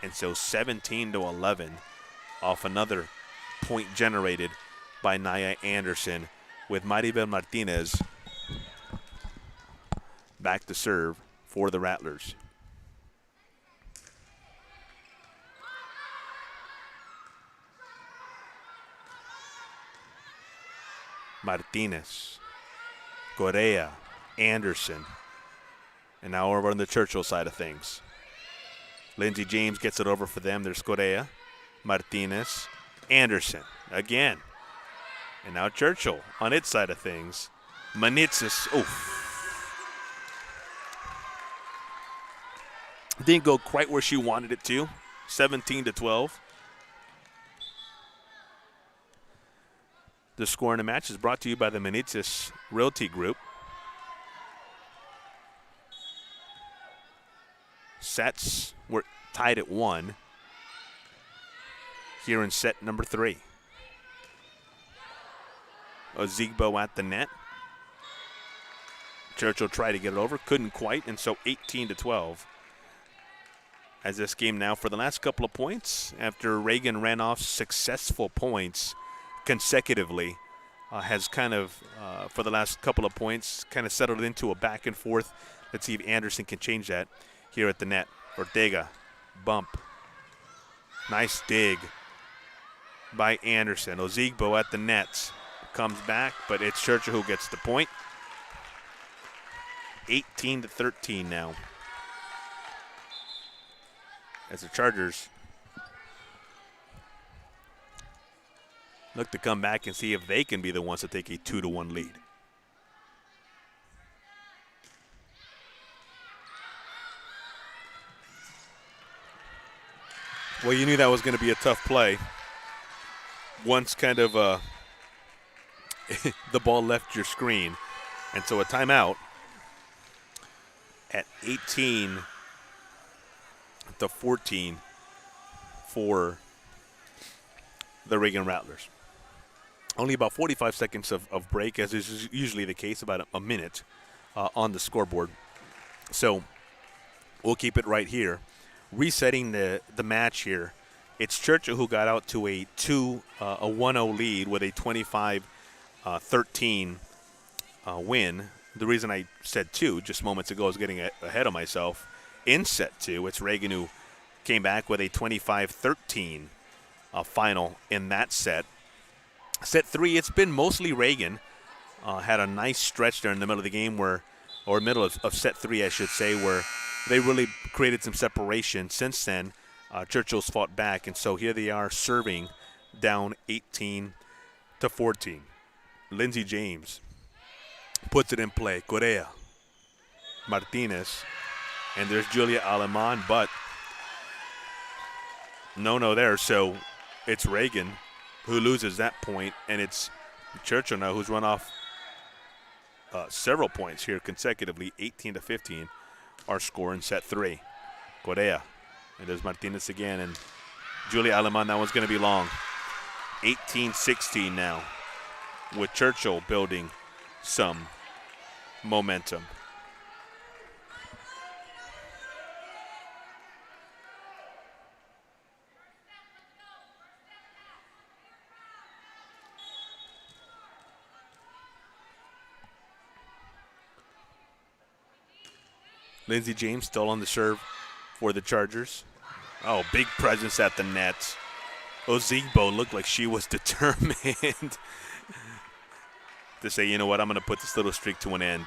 [SPEAKER 1] And so 17-11 off another point generated by Naya Anderson, with Maribel Martinez back to serve for the Rattlers. Martinez, Correa, Anderson, and now over on the Churchill side of things. Lindsey James gets it over for them. There's Correa, Martinez, Anderson again. And now Churchill on its side of things. Manitsis, didn't go quite where she wanted it to. 17-12. The score in the match is brought to you by the Manitsis Realty Group. Sets were tied at 1 here in set number 3. Ozigbo at the net. Churchill tried to get it over, couldn't quite, and so 18-12. As this game now for the last couple of points, after Reagan ran off successful points consecutively, has kind of, for the last couple of points, kind of settled into a back and forth. Let's see if Anderson can change that here at the net. Ortega, bump. Nice dig by Anderson. Ozigbo at the net. Comes back, but it's Churchill who gets the point. 18-13 now. As the Chargers look to come back and see if they can be the ones to take a 2-1 lead. Well, you knew that was going to be a tough play. Once kind of the ball left your screen. And so a timeout at 18-14 for the Reagan Rattlers. Only about 45 seconds of break, as is usually the case, about a minute on the scoreboard. So we'll keep it right here. Resetting the match here, it's Churchill who got out to a 1-0 lead with a 25-13 win. The reason I said 2 just moments ago is getting ahead of myself. In set 2, it's Reagan who came back with a 25-13 final in that set. Set 3, it's been mostly Reagan. Had a nice stretch there in the middle of the game or middle of set 3, I should say, where they really created some separation. Since then, Churchill's fought back, and so here they are serving down 18-14. Lindsey James puts it in play. Correa, Martinez, and there's Julia Aleman, but no there. So it's Reagan who loses that point, and it's Churchill now who's run off several points here consecutively. 18-15, our score in set 3. Correa, and there's Martinez again, and Julia Aleman. That one's going to be long. 18-16 now, with Churchill building some momentum. Lindsey James still on the serve for the Chargers. Oh, big presence at the net. Ozigbo looked like she was determined to say, you know what, I'm going to put this little streak to an end.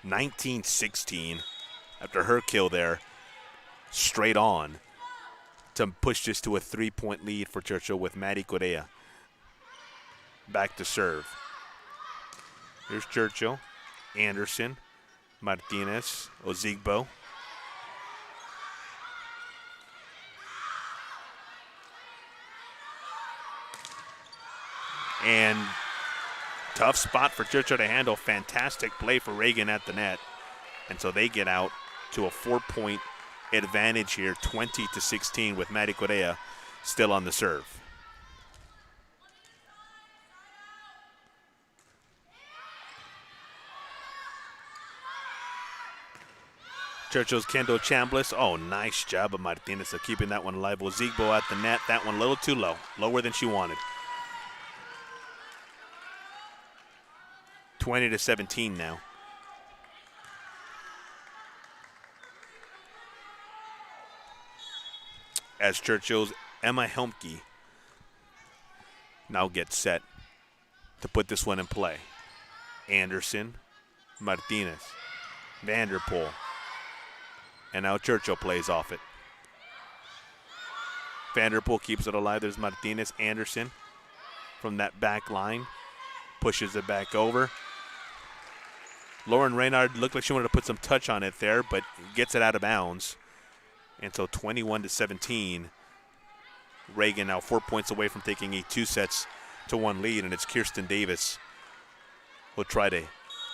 [SPEAKER 1] 19-16 after her kill there, straight on to push this to a 3-point lead for Churchill with Maddie Correa back to serve. Here's Churchill, Anderson, Martinez, Ozigbo. And tough spot for Churchill to handle. Fantastic play for Reagan at the net. And so they get out to a 4-point advantage here, 20-16, with Maddie Correa still on the serve. Churchill's Kendall Chambliss. Oh, nice job of Martinez of keeping that one alive. Ozigbo at the net. That one a little too low. Lower than she wanted. 20-17 now. As Churchill's Emma Helmke now gets set to put this one in play. Anderson, Martinez, Vanderpool. And now Churchill plays off it. Vanderpool keeps it alive. There's Martinez, Anderson from that back line. pushes it back over. Lauren Reynard looked like she wanted to put some touch on it there, but gets it out of bounds. And so 21-17. Reagan now 4 points away from taking a 2-1 lead, and it's Kirsten Davis who'll try to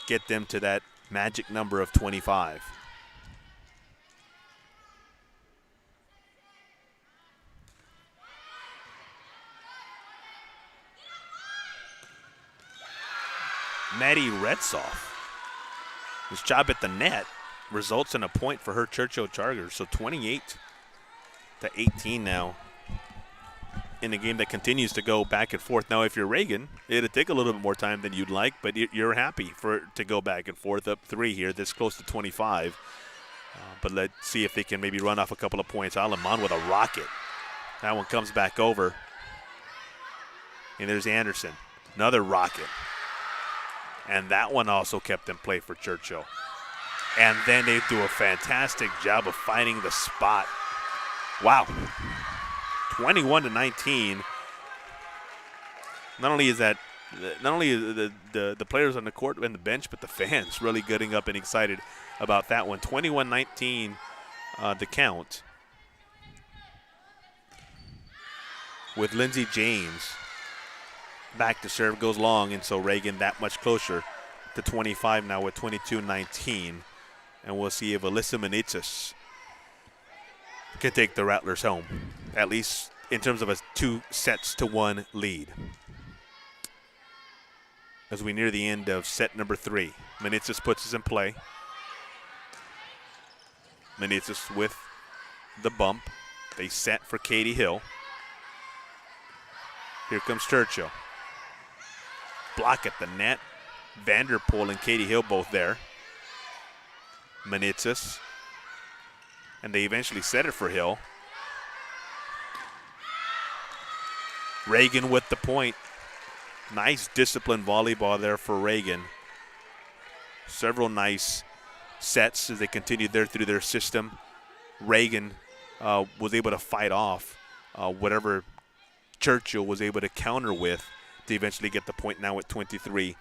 [SPEAKER 1] get them to that magic number of 25. Maddie Retzoff. His job at the net results in a point for her Churchill Chargers. So 28-18 now in a game that continues to go back and forth. Now, if you're Reagan, it'll take a little bit more time than you'd like, but you're happy for it to go back and forth, up 3 here, this close to 25. But let's see if they can maybe run off a couple of points. Alamán with a rocket. That one comes back over. And there's Anderson. Another rocket. And that one also kept in play for Churchill. And then they do a fantastic job of finding the spot. Wow. 21-19. Not only is the players on the court and the bench, but the fans really getting up and excited about that one. 21-19 the count. With Lindsey James back to serve, goes long, and so Reagan that much closer to 25 now with 22-19. And we'll see if Alyssa Menezes can take the Rattlers home, at least in terms of a 2-1 lead. As we near the end of set number 3, Menezes puts us in play. Menezes with the bump. They set for Katie Hill. Here comes Churchill. Block at the net. Vanderpool and Katie Hill both there. Menezes. And they eventually set it for Hill. Reagan with the point. Nice disciplined volleyball there for Reagan. Several nice sets as they continued there through their system. Reagan was able to fight off whatever Churchill was able to counter with to eventually get the point now at 23-19.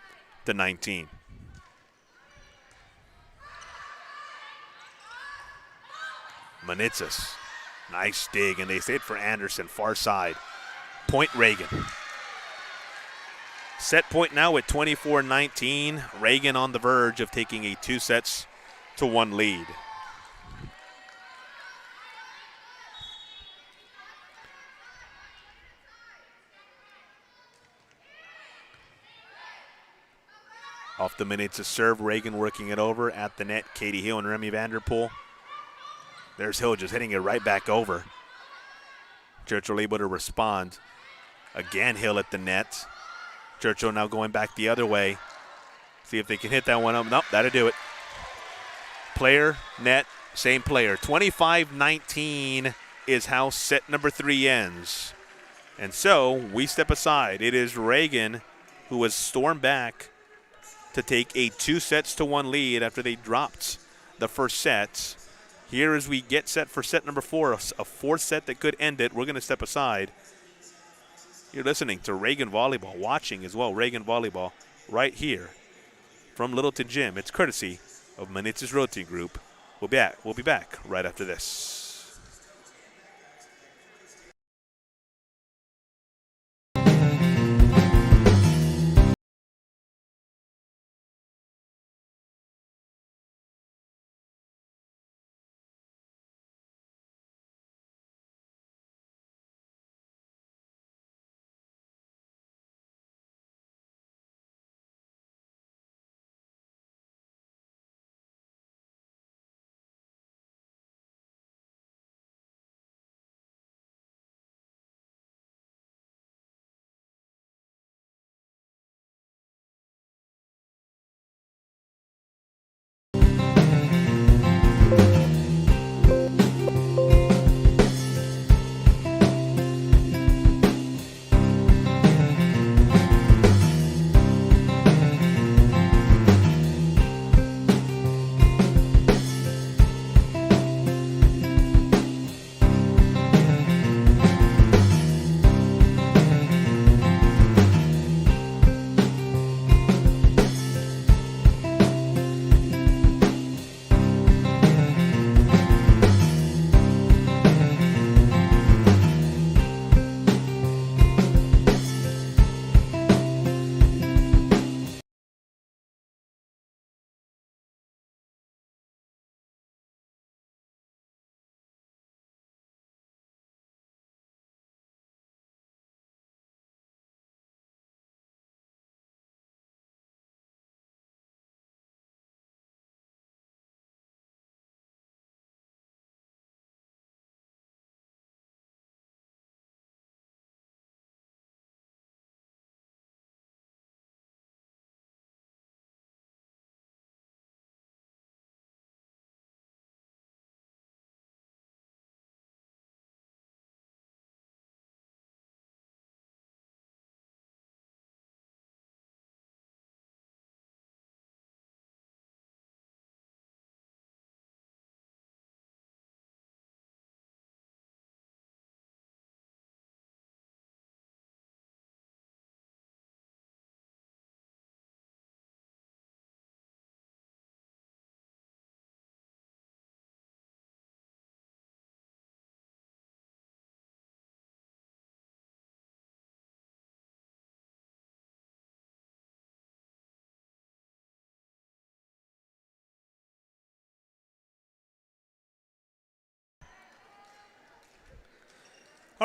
[SPEAKER 1] Menezes, nice dig, and they stayed for Anderson, far side. Point Reagan. Set point now at 24-19. Reagan on the verge of taking a 2-1 lead. Off the Menezes serve, Reagan working it over at the net. Katie Hill and Remy Vanderpool. There's Hill just hitting it right back over. Churchill able to respond. Again, Hill at the net. Churchill now going back the other way. See if they can hit that one up. Nope, that'll do it. Player, net, same player. 25-19 is how set number 3 ends. And so we step aside. It is Reagan who has stormed back to take a 2-1 lead after they dropped the first set. Here as we get set for set number 4, a 4th set that could end it. We're going to step aside. You're listening to Reagan Volleyball, watching as well Reagan Volleyball right here from Littleton Gym. It's courtesy of Menezes Realty Group. We'll be back right after this.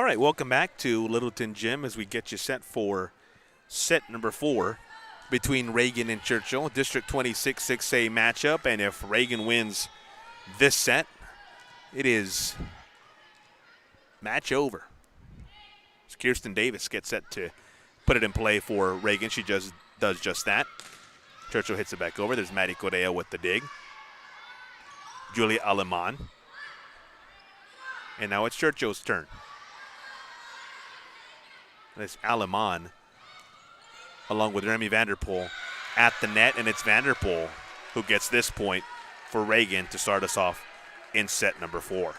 [SPEAKER 1] All right, welcome back to Littleton Gym as we get you set for set number 4 between Reagan and Churchill, District 26 6A matchup. And if Reagan wins this set, it is match over. So Kirsten Davis gets set to put it in play for Reagan. She just does just that. Churchill hits it back over. There's Maddie Correa with the dig. Julia Aleman. And now it's Churchill's turn. It's Aleman along with Remy Vanderpool at the net, and it's Vanderpool who gets this point for Reagan to start us off in set number 4.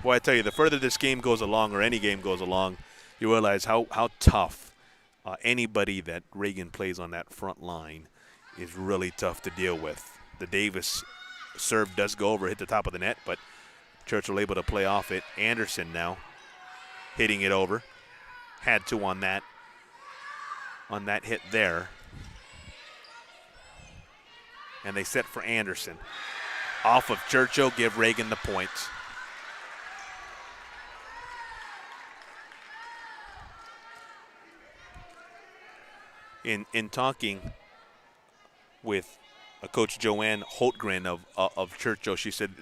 [SPEAKER 1] Boy, I tell you, the further this game goes along, or any game goes along, you realize how tough anybody that Reagan plays on that front line is really tough to deal with. The Davis serve does go over, hit the top of the net, but Churchill able to play off it. Anderson now hitting it over. Had to on that hit there. And they set for Anderson. Off of Churchill, give Reagan the point. In talking with Coach Joanne Holtgren of Churchill, she said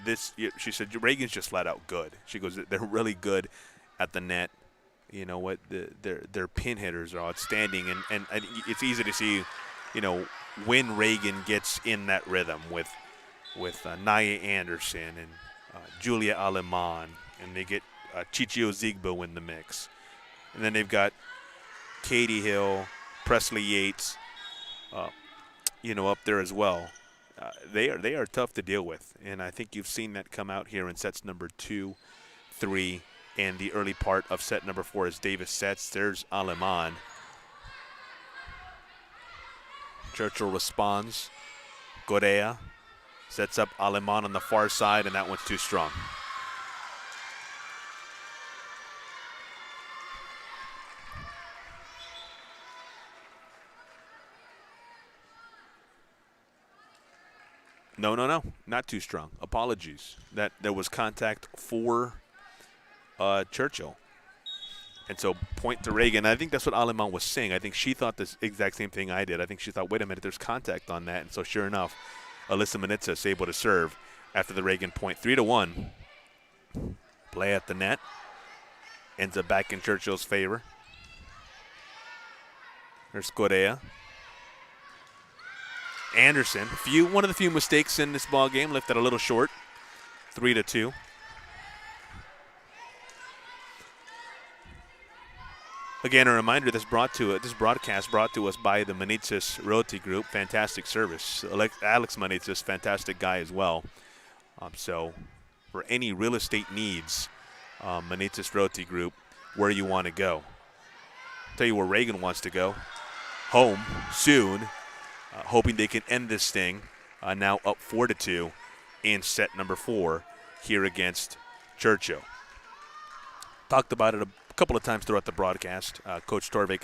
[SPEAKER 1] Reagan's just flat out good. She goes, they're really good at the net. You know what? Their pin hitters are outstanding, and it's easy to see, when Reagan gets in that rhythm with Naya Anderson and Julia Aleman, and they get Chichio Zigbo in the mix, and then they've got Katie Hill, Presley Yates, up there as well. They are tough to deal with, and I think you've seen that come out here in sets number 2, 3, and the early part of set number 4 as Davis sets. There's Aleman. Churchill responds. Correa sets up Aleman on the far side, and that one's too strong. No, not too strong. Apologies. That there was contact for Churchill. And so point to Reagan. I think that's what Aleman was saying. I think she thought this exact same thing I did. I think she thought, wait a minute, there's contact on that. And so sure enough, Alyssa Manitza is able to serve after the Reagan point. 3-1. Play at the net. Ends up back in Churchill's favor. There's Correa. Anderson, one of the few mistakes in this ball game, lifted a little short. 3-2. Again, a reminder: this broadcast brought to us by the Manitzis Realty Group. Fantastic service. Alex Manitzis, fantastic guy as well. So, for any real estate needs, Manitzis Realty Group, where you want to go. I'll tell you where Reagan wants to go. Home soon. Hoping they can end this thing now up 4-2 in set number 4 here against Churchill. Talked about it a couple of times throughout the broadcast. Coach Torvik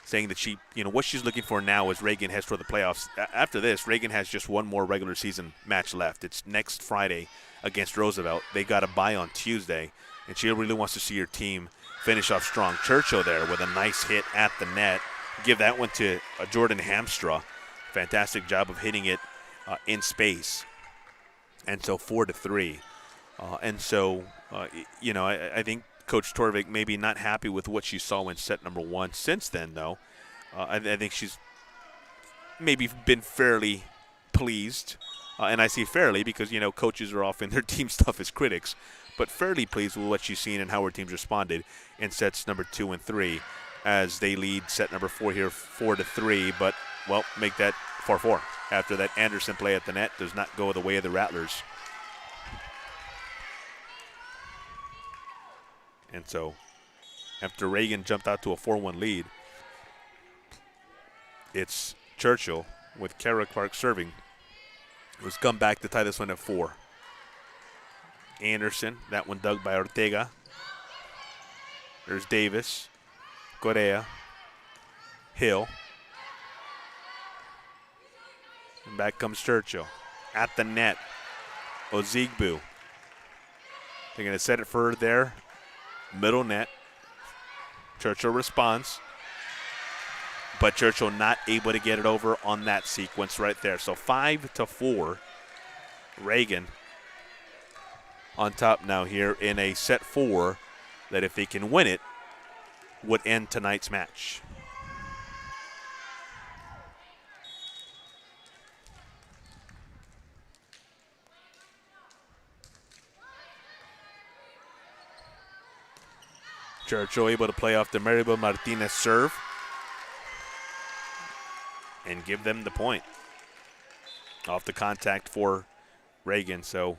[SPEAKER 1] saying that what she's looking for now is Reagan heads toward the playoffs. After this, Reagan has just one more regular season match left. It's next Friday against Roosevelt. They got a bye on Tuesday, and she really wants to see her team finish off strong. Churchill there with a nice hit at the net. Give that one to Jordan Hamstra. Fantastic job of hitting it in space. And so 4-3. I think Coach Torvik maybe not happy with what she saw in set number 1. Since then, though, I think she's maybe been fairly pleased. And I say fairly because, coaches are often their team stuff as critics. But fairly pleased with what she's seen and how her team's responded in sets number 2 and 3 as they lead set number 4 here 4-3. But make that 4-4 after that Anderson play at the net does not go the way of the Rattlers. And so after Reagan jumped out to a 4-1 lead, it's Churchill with Kara Clark serving, who's come back to tie this one at 4. Anderson, that one dug by Ortega. There's Davis, Correa, Hill. And back comes Churchill. At the net, Ozigbu They're going to set it for their middle net. Churchill responds, but Churchill not able to get it over on that sequence right there. So 5-4, Reagan on top now here in a set 4 that if they can win it would end tonight's match. Churchill able to play off the Maribel Martinez serve and give them the point off the contact for Reagan. So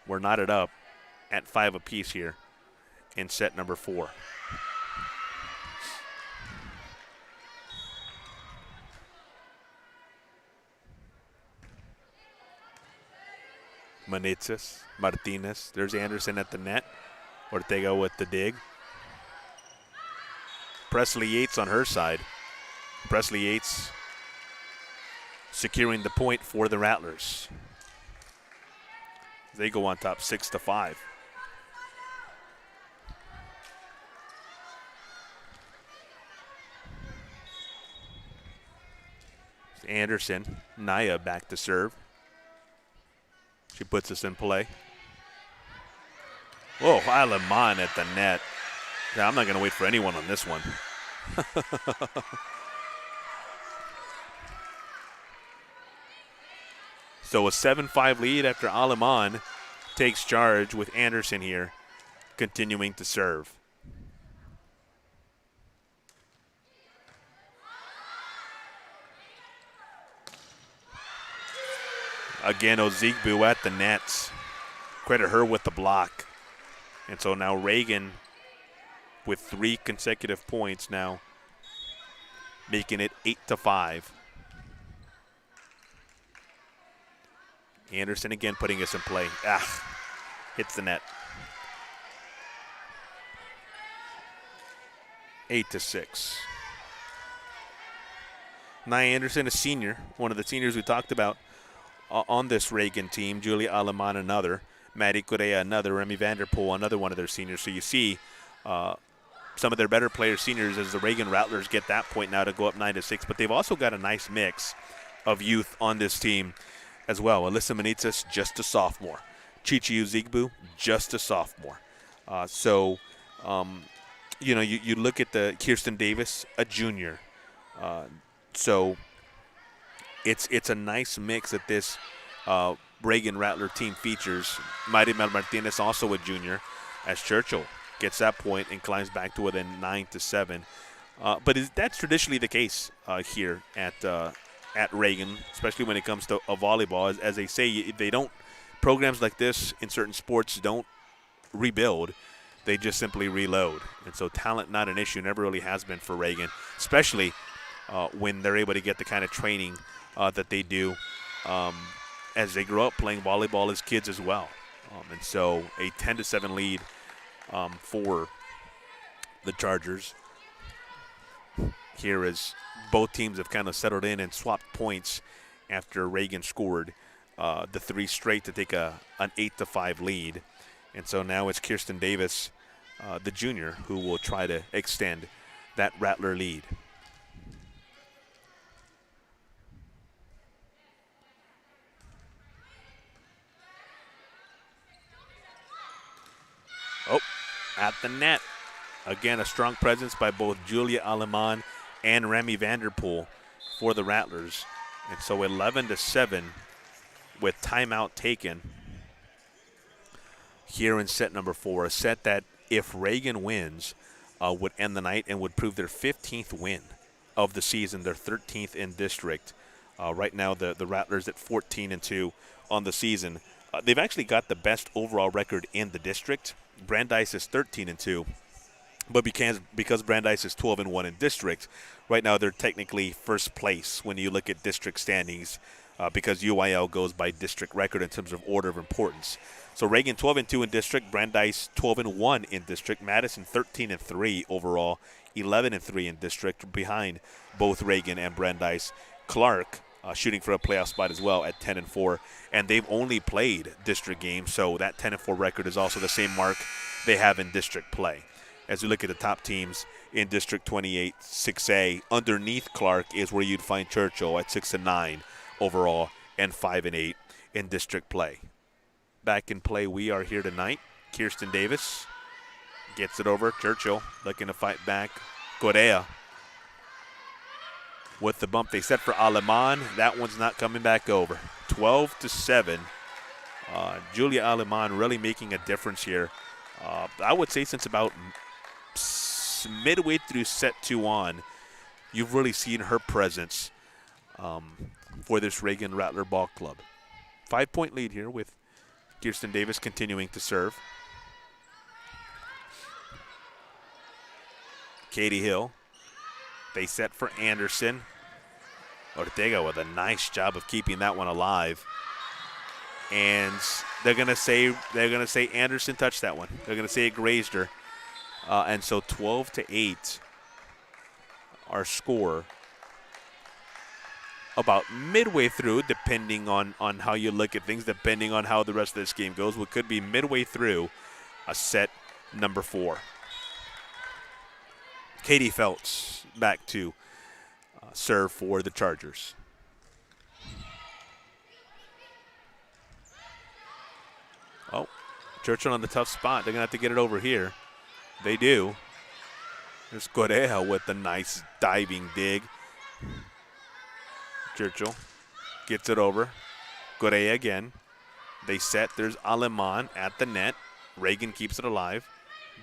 [SPEAKER 1] we're knotted up at 5 apiece here in set number 4. Manitzes, Martinez. There's Anderson at the net. Ortega with the dig. Presley Yates on her side. Presley Yates securing the point for the Rattlers. They go on top 6-5. Anderson, Naya back to serve. She puts us in play. Whoa, Aleman at the net. Yeah, I'm not going to wait for anyone on this one. So a 7-5 lead after Aleman takes charge with Anderson here, continuing to serve. Again, Ozigbu at the nets. Credit her with the block. And so now Reagan with 3 consecutive points now, making it 8-5. Anderson again putting us in play. Hits the net. 8-6. Nia Anderson, a senior, one of the seniors we talked about on this Reagan team. Julia Aleman, another. Maddie Correa, another. Remy Vanderpool, another one of their seniors. So you see some of their better players, seniors, as the Reagan Rattlers get that point now to go up 9-6. But they've also got a nice mix of youth on this team as well. Alyssa Manitzes, just a sophomore. Chichi Uzigbu, just a sophomore. You look at the Kirsten Davis, a junior. So it's a nice mix that this Reagan Rattler team features. Maribel Martinez, also a junior, as Churchill gets that point and climbs back to within 9-7. But that's traditionally the case here at Reagan, especially when it comes to volleyball. As they say, they don't, programs like this in certain sports don't rebuild. They just simply reload. And so talent not an issue, never really has been for Reagan, especially when they're able to get the kind of training that they do as they grow up playing volleyball as kids as well. And so a 10-7 lead for the Chargers here, as both teams have kind of settled in and swapped points after Reagan scored the 3 straight to take an 8-5 lead. And so now it's Kirsten Davis, the junior, who will try to extend that Rattler lead. Oh, at the net. Again, a strong presence by both Julia Aleman and Remy Vanderpool for the Rattlers. And so 11-7 with timeout taken here in set number 4. A set that, if Reagan wins, would end the night and would prove their 15th win of the season, their 13th in district. Right now, the Rattlers at 14-2 on the season. They've actually got the best overall record in the district. Brandeis is 13-2. But because Brandeis is 12-1 in district, right now they're technically first place when you look at district standings, because UIL goes by district record in terms of order of importance. So Reagan 12-2 in district, Brandeis 12-1 in district, Madison 13-3 overall, 11-3 in district, behind both Reagan and Brandeis. Clark shooting for a playoff spot as well at 10-4, and they've only played district games, so that 10-4 record is also the same mark they have in district play. As we look at the top teams in District 28 6A, underneath Clark is where you'd find Churchill at 6-9 overall and 5-8 in district play. Back in play we are here tonight. Kirsten Davis gets it over. Churchill looking to fight back. Correa with the bump. They set for Aleman. That one's not coming back over. 12-7. Julia Aleman really making a difference here. I would say since about midway through set 2 on, you've really seen her presence for this Reagan Rattler ball club. 5-point lead here with Kirsten Davis continuing to serve. Katie Hill. They set for Anderson. Ortega with a nice job of keeping that one alive. And they're gonna say Anderson touched that one. They're gonna say it grazed her. And so 12-8 our score. About midway through, depending on how you look at things, depending on how the rest of this game goes, what could be midway through a set number 4. Katie Feltz back to serve for the Chargers. Oh, Churchill on the tough spot. They're going to have to get it over here. They do. There's Correa with the nice diving dig. Churchill gets it over. Correa again. They set. There's Aleman at the net. Reagan keeps it alive.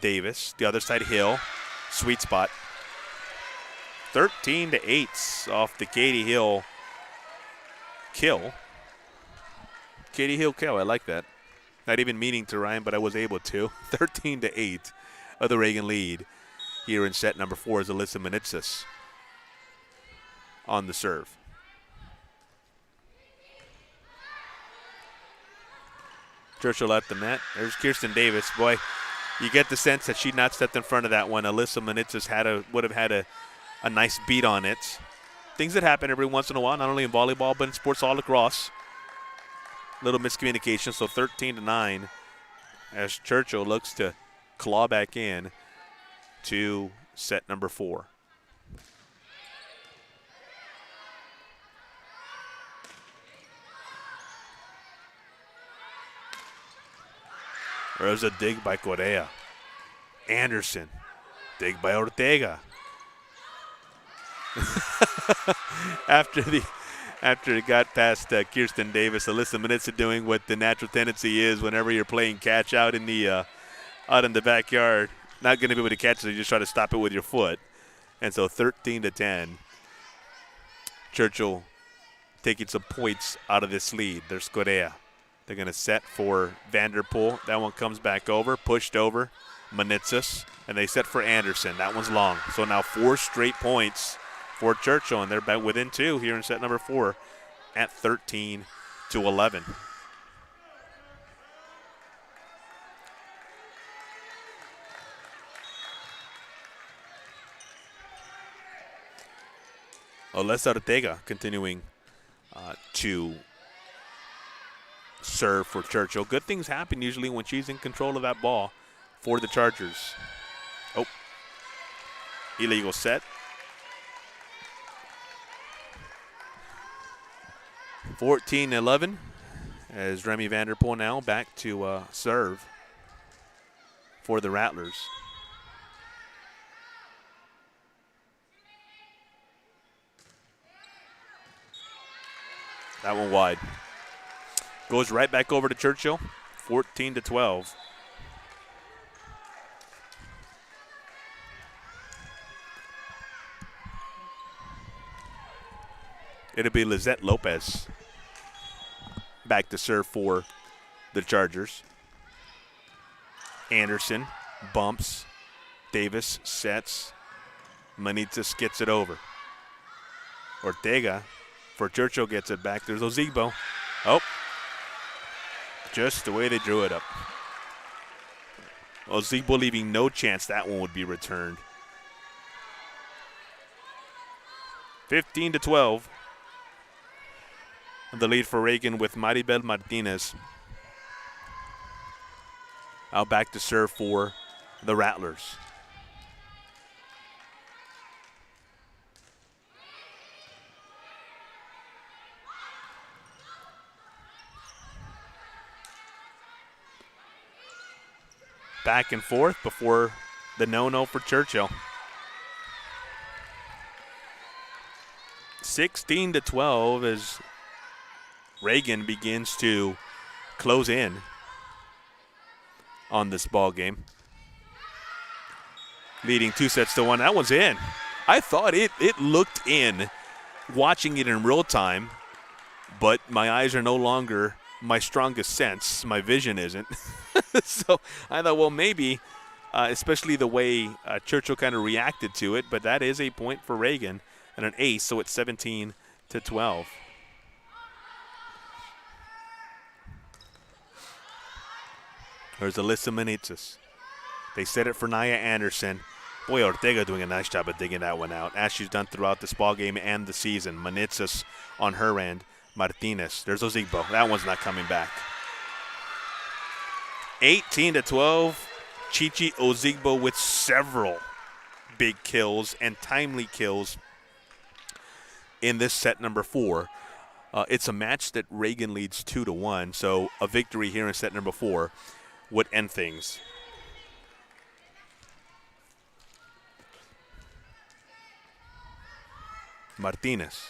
[SPEAKER 1] Davis. The other side, Hill. Sweet spot. 13-8 off the Katie Hill kill. Katie Hill kill. I like that. Not even meaning to rhyme, but I was able to. 13-8 of the Reagan lead here in set number 4 is Alyssa Manitsis on the serve. Churchill at the net. There's Kirsten Davis. Boy, you get the sense that she'd not stepped in front of that one. Alyssa Manitsis would have had a nice beat on it. Things that happen every once in a while, not only in volleyball, but in sports all across. Little miscommunication, so 13-9 as Churchill looks to claw back in to set number 4. There's a dig by Correa. Anderson. Dig by Ortega. After it got past Kirsten Davis, Alyssa Manitsa doing what the natural tendency is whenever you're playing catch out in the backyard. Not going to be able to catch it, so you just try to stop it with your foot. And so 13-10. Churchill taking some points out of this lead. There's Correa. They're going to set for Vanderpool. That one comes back over, pushed over. Manitsis. And they set for Anderson. That one's long. So now 4 straight points for Churchill, and they're back within 2 here in set number 4 at 13-11. Alessa Ortega continuing to serve for Churchill. Good things happen usually when she's in control of that ball for the Chargers. Oh, illegal set. 14-11 as Remy Vanderpool now back to serve for the Rattlers. That one wide. Goes right back over to Churchill, 14-12. It'll be Lizette Lopez back to serve for the Chargers. Anderson bumps. Davis sets. Manitsis gets it over. Ortega for Churchill gets it back. There's Ozigbo. Oh, just the way they drew it up. Ozigbo leaving no chance that one would be returned. 15-12. the lead for Reagan with Maribel Martinez. Out back to serve for the Rattlers. Back and forth before the no-no for Churchill. 16-12 as Reagan begins to close in on this ball game. Leading 2-1. That one's in. I thought it looked in watching it in real time, but my eyes are no longer my strongest sense. My vision isn't. So I thought, well, maybe, especially the way Churchill kind of reacted to it, but that is a point for Reagan and an ace, so it's 17-12. There's Alyssa Manitzis. They set it for Naya Anderson. Boy, Ortega doing a nice job of digging that one out, as she's done throughout this ball game and the season. Manitzis on her end. Martinez. There's Ozigbo. That one's not coming back. 18-12. Chichi Ozigbo with several big kills and timely kills in this set number 4. It's a match that Reagan leads 2-1, so a victory here in set number 4 would end things. Martinez.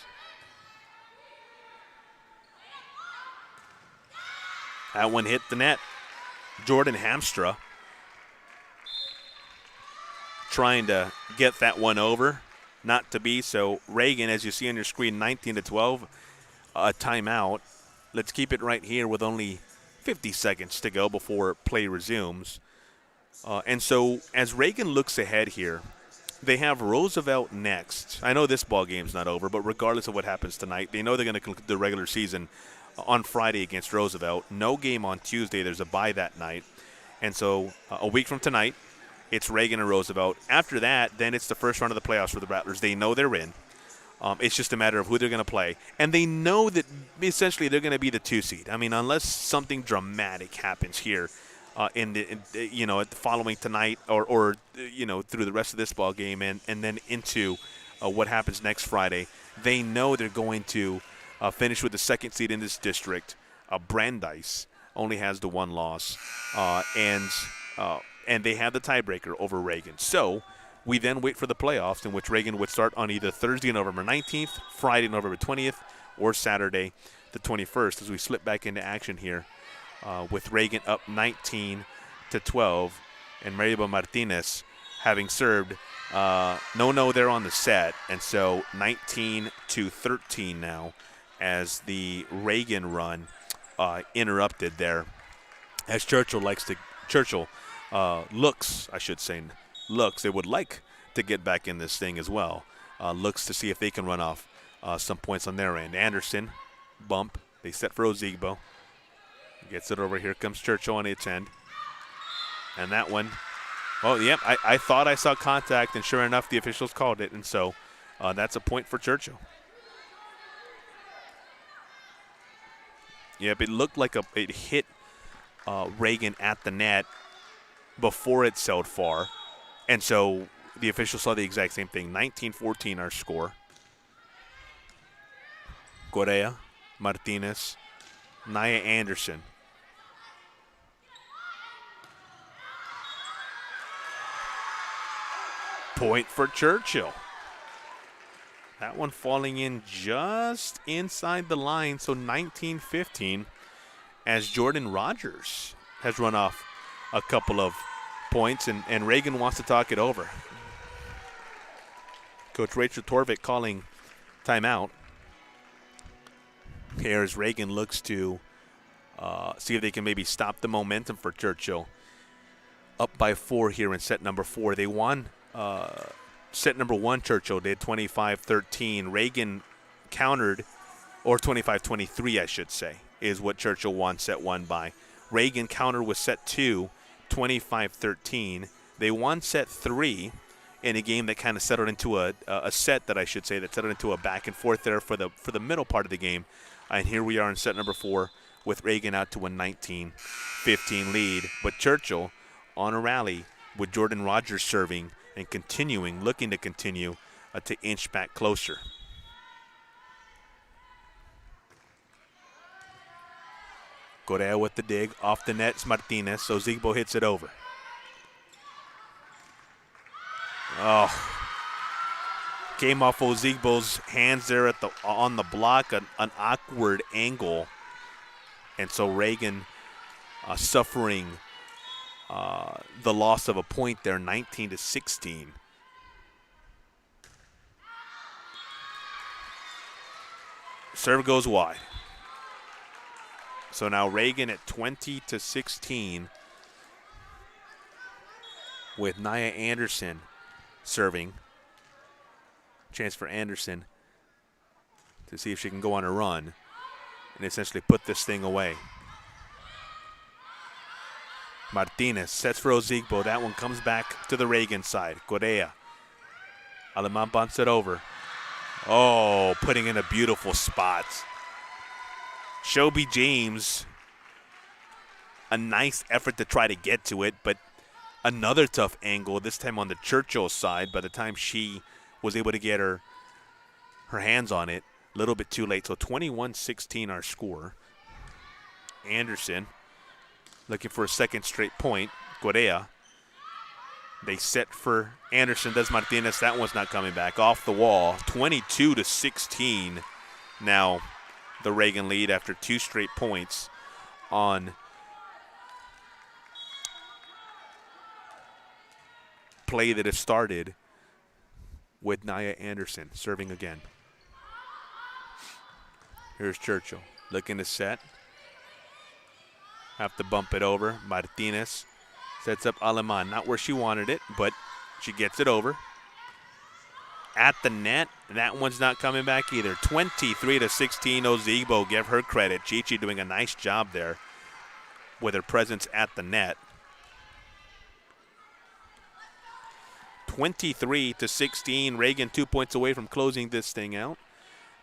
[SPEAKER 1] That one hit the net. Jordan Hamstra trying to get that one over. Not to be. So Reagan, as you see on your screen, 19-12. Timeout. Let's keep it right here with only 50 seconds to go before play resumes. And so as Reagan looks ahead here, they have Roosevelt next. I know this ball game's not over, but regardless of what happens tonight, they know they're going to conclude the regular season on Friday against Roosevelt. No game on Tuesday. There's a bye that night. And so a week from tonight, it's Reagan and Roosevelt. After that, then it's the first round of the playoffs for the Rattlers. They know they're in. It's just a matter of who they're going to play. And they know that essentially they're going to be the 2 seed. I mean, unless something dramatic happens here at the following tonight or through the rest of this ball game and then into what happens next Friday, they know they're going to finish with the 2nd seed in this district. Brandeis only has the 1 loss, and they have the tiebreaker over Reagan. So we then wait for the playoffs, in which Reagan would start on either Thursday, November 19th, Friday, November 20th, or Saturday, the 21st, as we slip back into action here with Reagan up 19-12, and Maribel Martinez having served no there on the set, and so 19-13 now as the Reagan run interrupted there, as Churchill they would like to get back in this thing as well. Looks to see if they can run off some points on their end. Anderson, bump. They set for Ozigbo. Gets it over. Here comes Churchill on its end. And that one, I thought I saw contact, and sure enough, the officials called it. And so that's a point for Churchill. Yep, it looked like it hit Reagan at the net before it sailed far. And so the officials saw the exact same thing. 19-14 our score. Correa, Martinez, Naya Anderson. Point for Churchill. That one falling in just inside the line, so 19-15, as Jordan Rogers has run off a couple of points, and Reagan wants to talk it over. Coach Rachel Torvik calling timeout. Here as Reagan looks to see if they can maybe stop the momentum for Churchill. Up by 4 here in set number 4. They won set number 1, Churchill did 25-13. Reagan countered, or 25-23 I should say, is what Churchill won set 1 by. Reagan countered with set 2, 25-13. They won set 3 in a game that kind of settled into a set that I should say that settled into a back and forth there for the middle part of the game. And here we are in set number 4 with Reagan out to a 19-15 lead. But Churchill on a rally with Jordan Rogers serving and looking to continue to inch back closer. Correa with the dig. Off the net, it's Martinez. So Zigbo hits it over. Oh. Came off Ozigbo's hands there on the block, an awkward angle. And so Reagan suffering the loss of a point there, 19-16. Serve goes wide. So now Reagan at 20-16 with Nia Anderson serving. Chance for Anderson to see if she can go on a run and essentially put this thing away. Martinez sets for Ozigbo. That one comes back to the Reagan side. Correa. Aleman bunts it over. Oh, putting in a beautiful spot. Shelby James, a nice effort to try to get to it, but another tough angle, this time on the Churchill side. By the time she was able to get her hands on it, a little bit too late. So 21-16 our score. Anderson looking for a second straight point. Correa. They set for Anderson. Does Martinez. That one's not coming back. Off the wall. 22-16. Now the Reagan lead after 2 straight points on play that has started with Nia Anderson serving again. Here's Churchill looking to set. Have to bump it over. Martinez sets up Aleman. Not where she wanted it, but she gets it over. At the net, that one's not coming back either. 23-16, Ozigbo, give her credit. Chichi doing a nice job there with her presence at the net. 23-16, Reagan 2 points away from closing this thing out.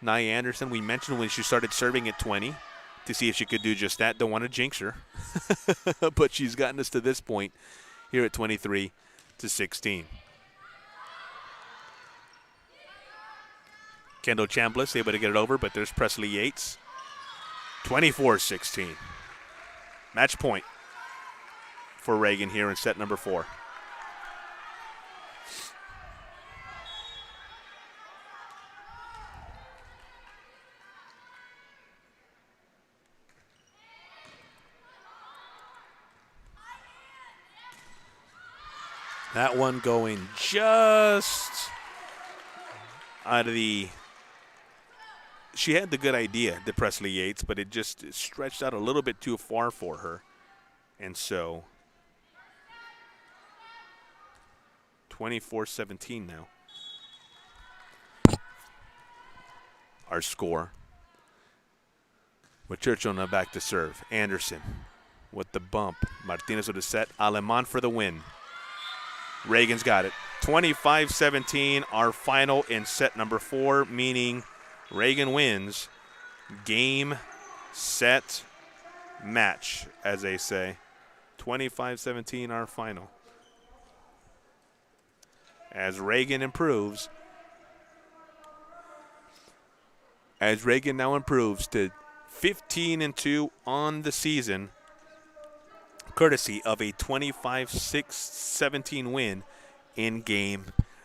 [SPEAKER 1] Nia Anderson, we mentioned when she started serving at 20 to see if she could do just that. Don't want to jinx her, but she's gotten us to this point here at 23-16. Kendall Chambliss able to get it over, but there's Presley Yates. 24-16. Match point for Reagan here in set number 4. That one going just out of the – she had the good idea, the Presley Yates, but it just stretched out a little bit too far for her. And so 24-17 now. Our score. With Churchill now back to serve. Anderson with the bump. Martinez with a set. Aleman for the win. Reagan's got it. 25-17, our final in set number 4, meaning Reagan wins game, set, match, as they say. 25-17, our final. As Reagan improves, now improves to 15-2 on the season, courtesy of a 25-17 win in game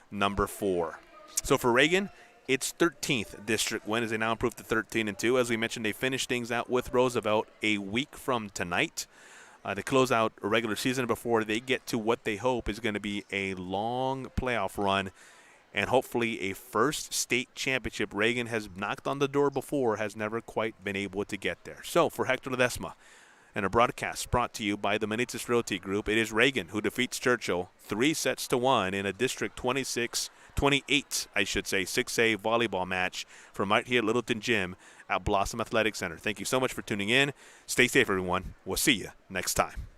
[SPEAKER 1] number 4. So for Reagan, it's 13th district win as they now improve to 13-2. As we mentioned, they finished things out with Roosevelt a week from tonight to close out a regular season before they get to what they hope is going to be a long playoff run and hopefully a first state championship. Reagan has knocked on the door before, has never quite been able to get there. So for Hector Ledesma, and a broadcast brought to you by the Manitas Realty Group, it is Reagan who defeats Churchill 3-1 in a District 28, 6A volleyball match from right here at Littleton Gym at Blossom Athletic Center. Thank you so much for tuning in. Stay safe, everyone. We'll see you next time.